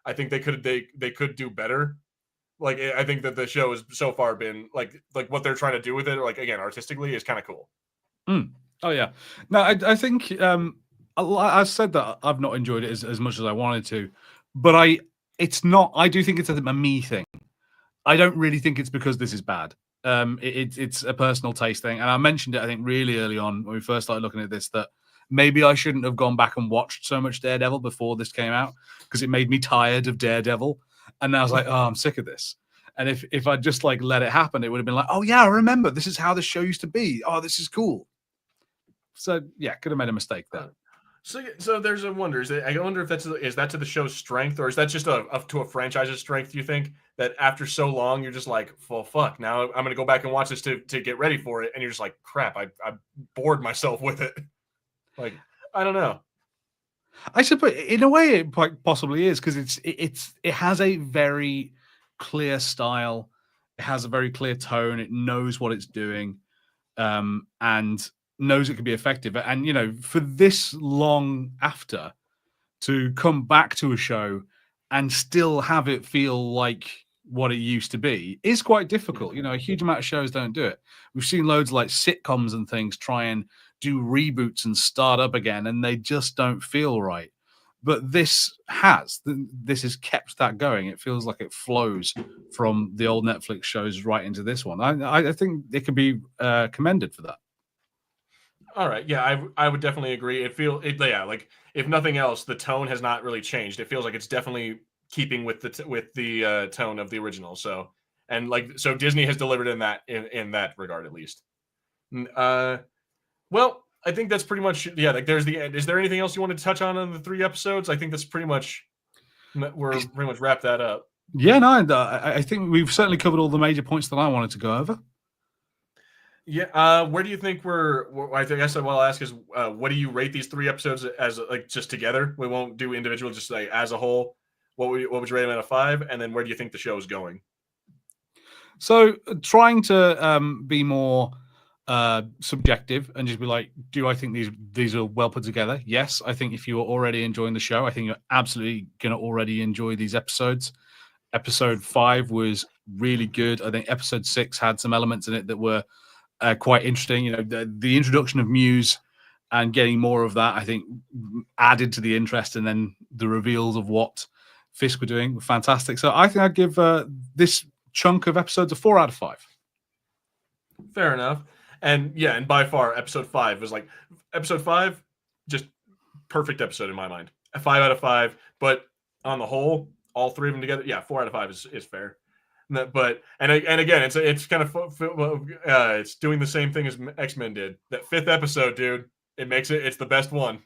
[SPEAKER 1] I think they could do better. Like, I think that the show has so far been like what they're trying to do with it, or like, again, artistically, is kind of cool.
[SPEAKER 2] Oh yeah, no, I think I've said that I've not enjoyed it as much as I wanted to, but it's not. I do think it's a me thing. I don't really think it's because this is bad. It's a personal taste thing, and I mentioned it I think really early on when we first started looking at this that maybe I shouldn't have gone back and watched so much Daredevil before this came out because it made me tired of Daredevil, and now I was like, oh, I'm sick of this. And if I just like let it happen, it would have been like, oh yeah, I remember this is how the show used to be. Oh, this is cool. So yeah, could have made a mistake there.
[SPEAKER 1] So there's a wonder. I wonder if is that to the show's strength, or is that just to a franchise's strength? Do you think that after so long, you're just like, well, fuck, now I'm going to go back and watch this to get ready for it, and you're just like, crap, I bored myself with it. Like, I don't know.
[SPEAKER 2] I suppose in a way it quite possibly is because it has a very clear style, it has a very clear tone, it knows what it's doing, and knows it can be effective. And you know, for this long after to come back to a show and still have it feel like what it used to be is quite difficult. You know, a huge amount of shows don't do it. We've seen loads of like sitcoms and things try and do reboots and start up again, and they just don't feel right. But this has kept that going. It feels like it flows from the old Netflix shows right into this one. I think it can be commended for that.
[SPEAKER 1] All right, yeah, I would definitely agree. Yeah, like if nothing else, the tone has not really changed. It feels like it's definitely keeping with the tone of the original. So Disney has delivered in that regard at least. Well, I think that's pretty much Like there's the end. Is there anything else you wanted to touch on the 3 episodes? I think that's pretty much we're pretty much wrapped that up.
[SPEAKER 2] Yeah, no, I think we've certainly covered all the major points that I wanted to go over.
[SPEAKER 1] Yeah, where do you think I guess what I'll ask is, what do you rate these 3 episodes as like just together? We won't do individual, just like as a whole. What would you rate them out of 5? And then where do you think the show is going?
[SPEAKER 2] So trying to be more subjective and just be like, do I think these are well put together? Yes, I think if you are already enjoying the show, I think you're absolutely going to already enjoy these episodes. Episode 5 was really good. I think episode 6 had some elements in it that were quite interesting. You know, the introduction of Muse and getting more of that, I think, added to the interest, and then the reveals of what Fisk were doing were fantastic. So I think I'd give this chunk of episodes a 4 out of 5.
[SPEAKER 1] Fair enough. And yeah, and by far episode 5 was like episode 5, just perfect episode in my mind. A 5 out of 5, but on the whole, all 3 of them together, yeah, 4 out of 5 is fair. But again, it's kind of it's doing the same thing as X-Men did. That 5th episode, dude, it's the best one.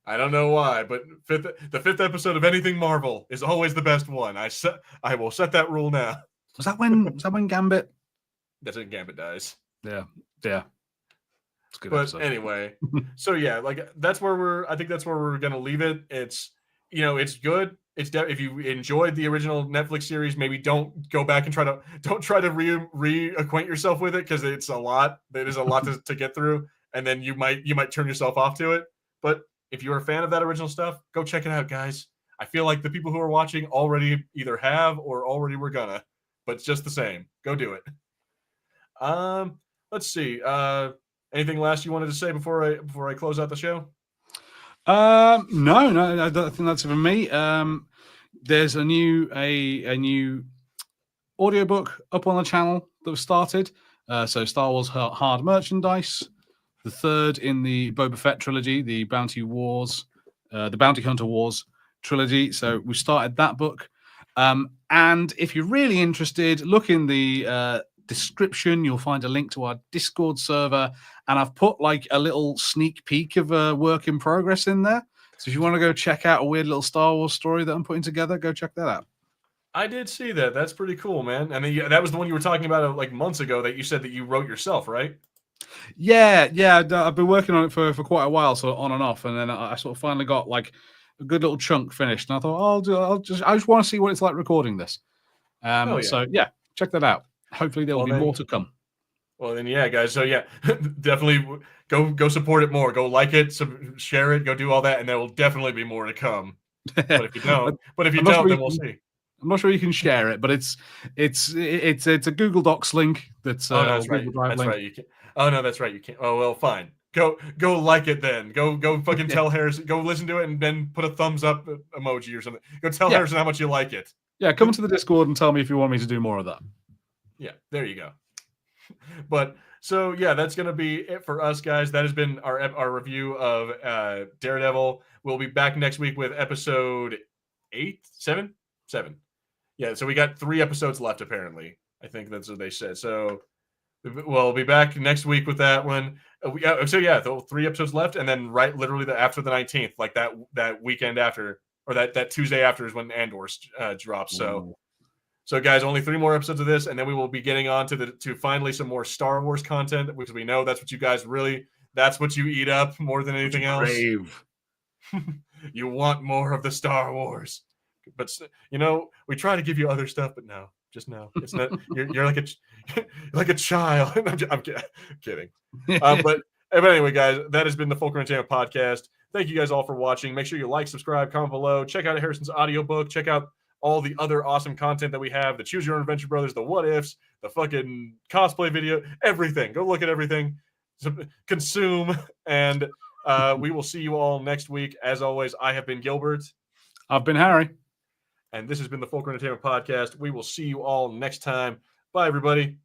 [SPEAKER 1] I don't know why, but the 5th episode of anything Marvel is always the best one. I will set that rule now.
[SPEAKER 2] Was that when Gambit?
[SPEAKER 1] That's when Gambit dies.
[SPEAKER 2] Yeah. It's good.
[SPEAKER 1] But
[SPEAKER 2] episode.
[SPEAKER 1] Anyway, so yeah, like that's where I think that's where we're gonna leave it. It's it's good. If you enjoyed the original Netflix series, maybe don't go back and try to reacquaint yourself with it, because it's a lot. It is a lot to get through, and then you might turn yourself off to it. But if you're a fan of that original stuff, go check it out, guys. I feel like the people who are watching already either have or already were gonna, but it's just the same. Go do it. Let's see. Anything last you wanted to say before I close out the show?
[SPEAKER 2] No, I don't think that's it for me. There's a new audiobook up on the channel that was started. So Star Wars hard merchandise, the 3rd in the Boba Fett trilogy, the Bounty Hunter Wars trilogy. So we started that book. And if you're really interested, look in the description. You'll find a link to our Discord server, and I've put like a little sneak peek of a work in progress in there. So if you want to go check out a weird little Star Wars story that I'm putting together, go check that out.
[SPEAKER 1] I did see that. That's pretty cool, man. And then that was the one you were talking about like months ago that you said that you wrote yourself, right?
[SPEAKER 2] Yeah. I've been working on it for quite a while, so on and off, and then I sort of finally got like a good little chunk finished, and I thought I just want to see what it's like recording this. So yeah, check that out. Hopefully there will be more to come.
[SPEAKER 1] Well then, yeah, guys. So yeah, definitely go support it more. Go like it, share it, go do all that, and there will definitely be more to come. But if you don't, then we'll see.
[SPEAKER 2] I'm not sure you can share it, but it's a Google Docs link. That's
[SPEAKER 1] that's right. That's right. You can. Oh no, that's right. You can't. Oh well, fine. Go like it then. Go fucking tell Harrison. Go listen to it and then put a thumbs up emoji or something. Go tell Harrison how much you like it.
[SPEAKER 2] Yeah, come into the Discord and tell me if you want me to do more of that.
[SPEAKER 1] Yeah, there you go. But so yeah, that's gonna be it for us, guys. That has been our review of Daredevil. We'll be back next week with episode 7. Yeah, so we got 3 episodes left apparently. I think that's what they said. So we'll be back next week with that one. So yeah, 3 episodes left, and then literally after the 19th, like that weekend after, or that Tuesday after is when Andor drops. So guys, only 3 more episodes of this, and then we will be getting on to finally some more Star Wars content, because we know that's what you guys that's what you eat up more than anything else. You want more of the Star Wars, but we try to give you other stuff, but no. Just no, it's not. You're like a child. I'm kidding. But anyway, guys, that has been the Fulcrum Entertainment Podcast. Thank you guys all for watching. Make sure you like, subscribe, comment below. Check out Harrison's audiobook. Check out all the other awesome content that we have: the Choose Your Own Adventure Brothers, the What Ifs, the fucking cosplay video, everything. Go look at everything. Consume, and we will see you all next week. As always, I have been Gilbert.
[SPEAKER 2] I've been Harry.
[SPEAKER 1] And this has been the Fulcrum Entertainment Podcast. We will see you all next time. Bye, everybody.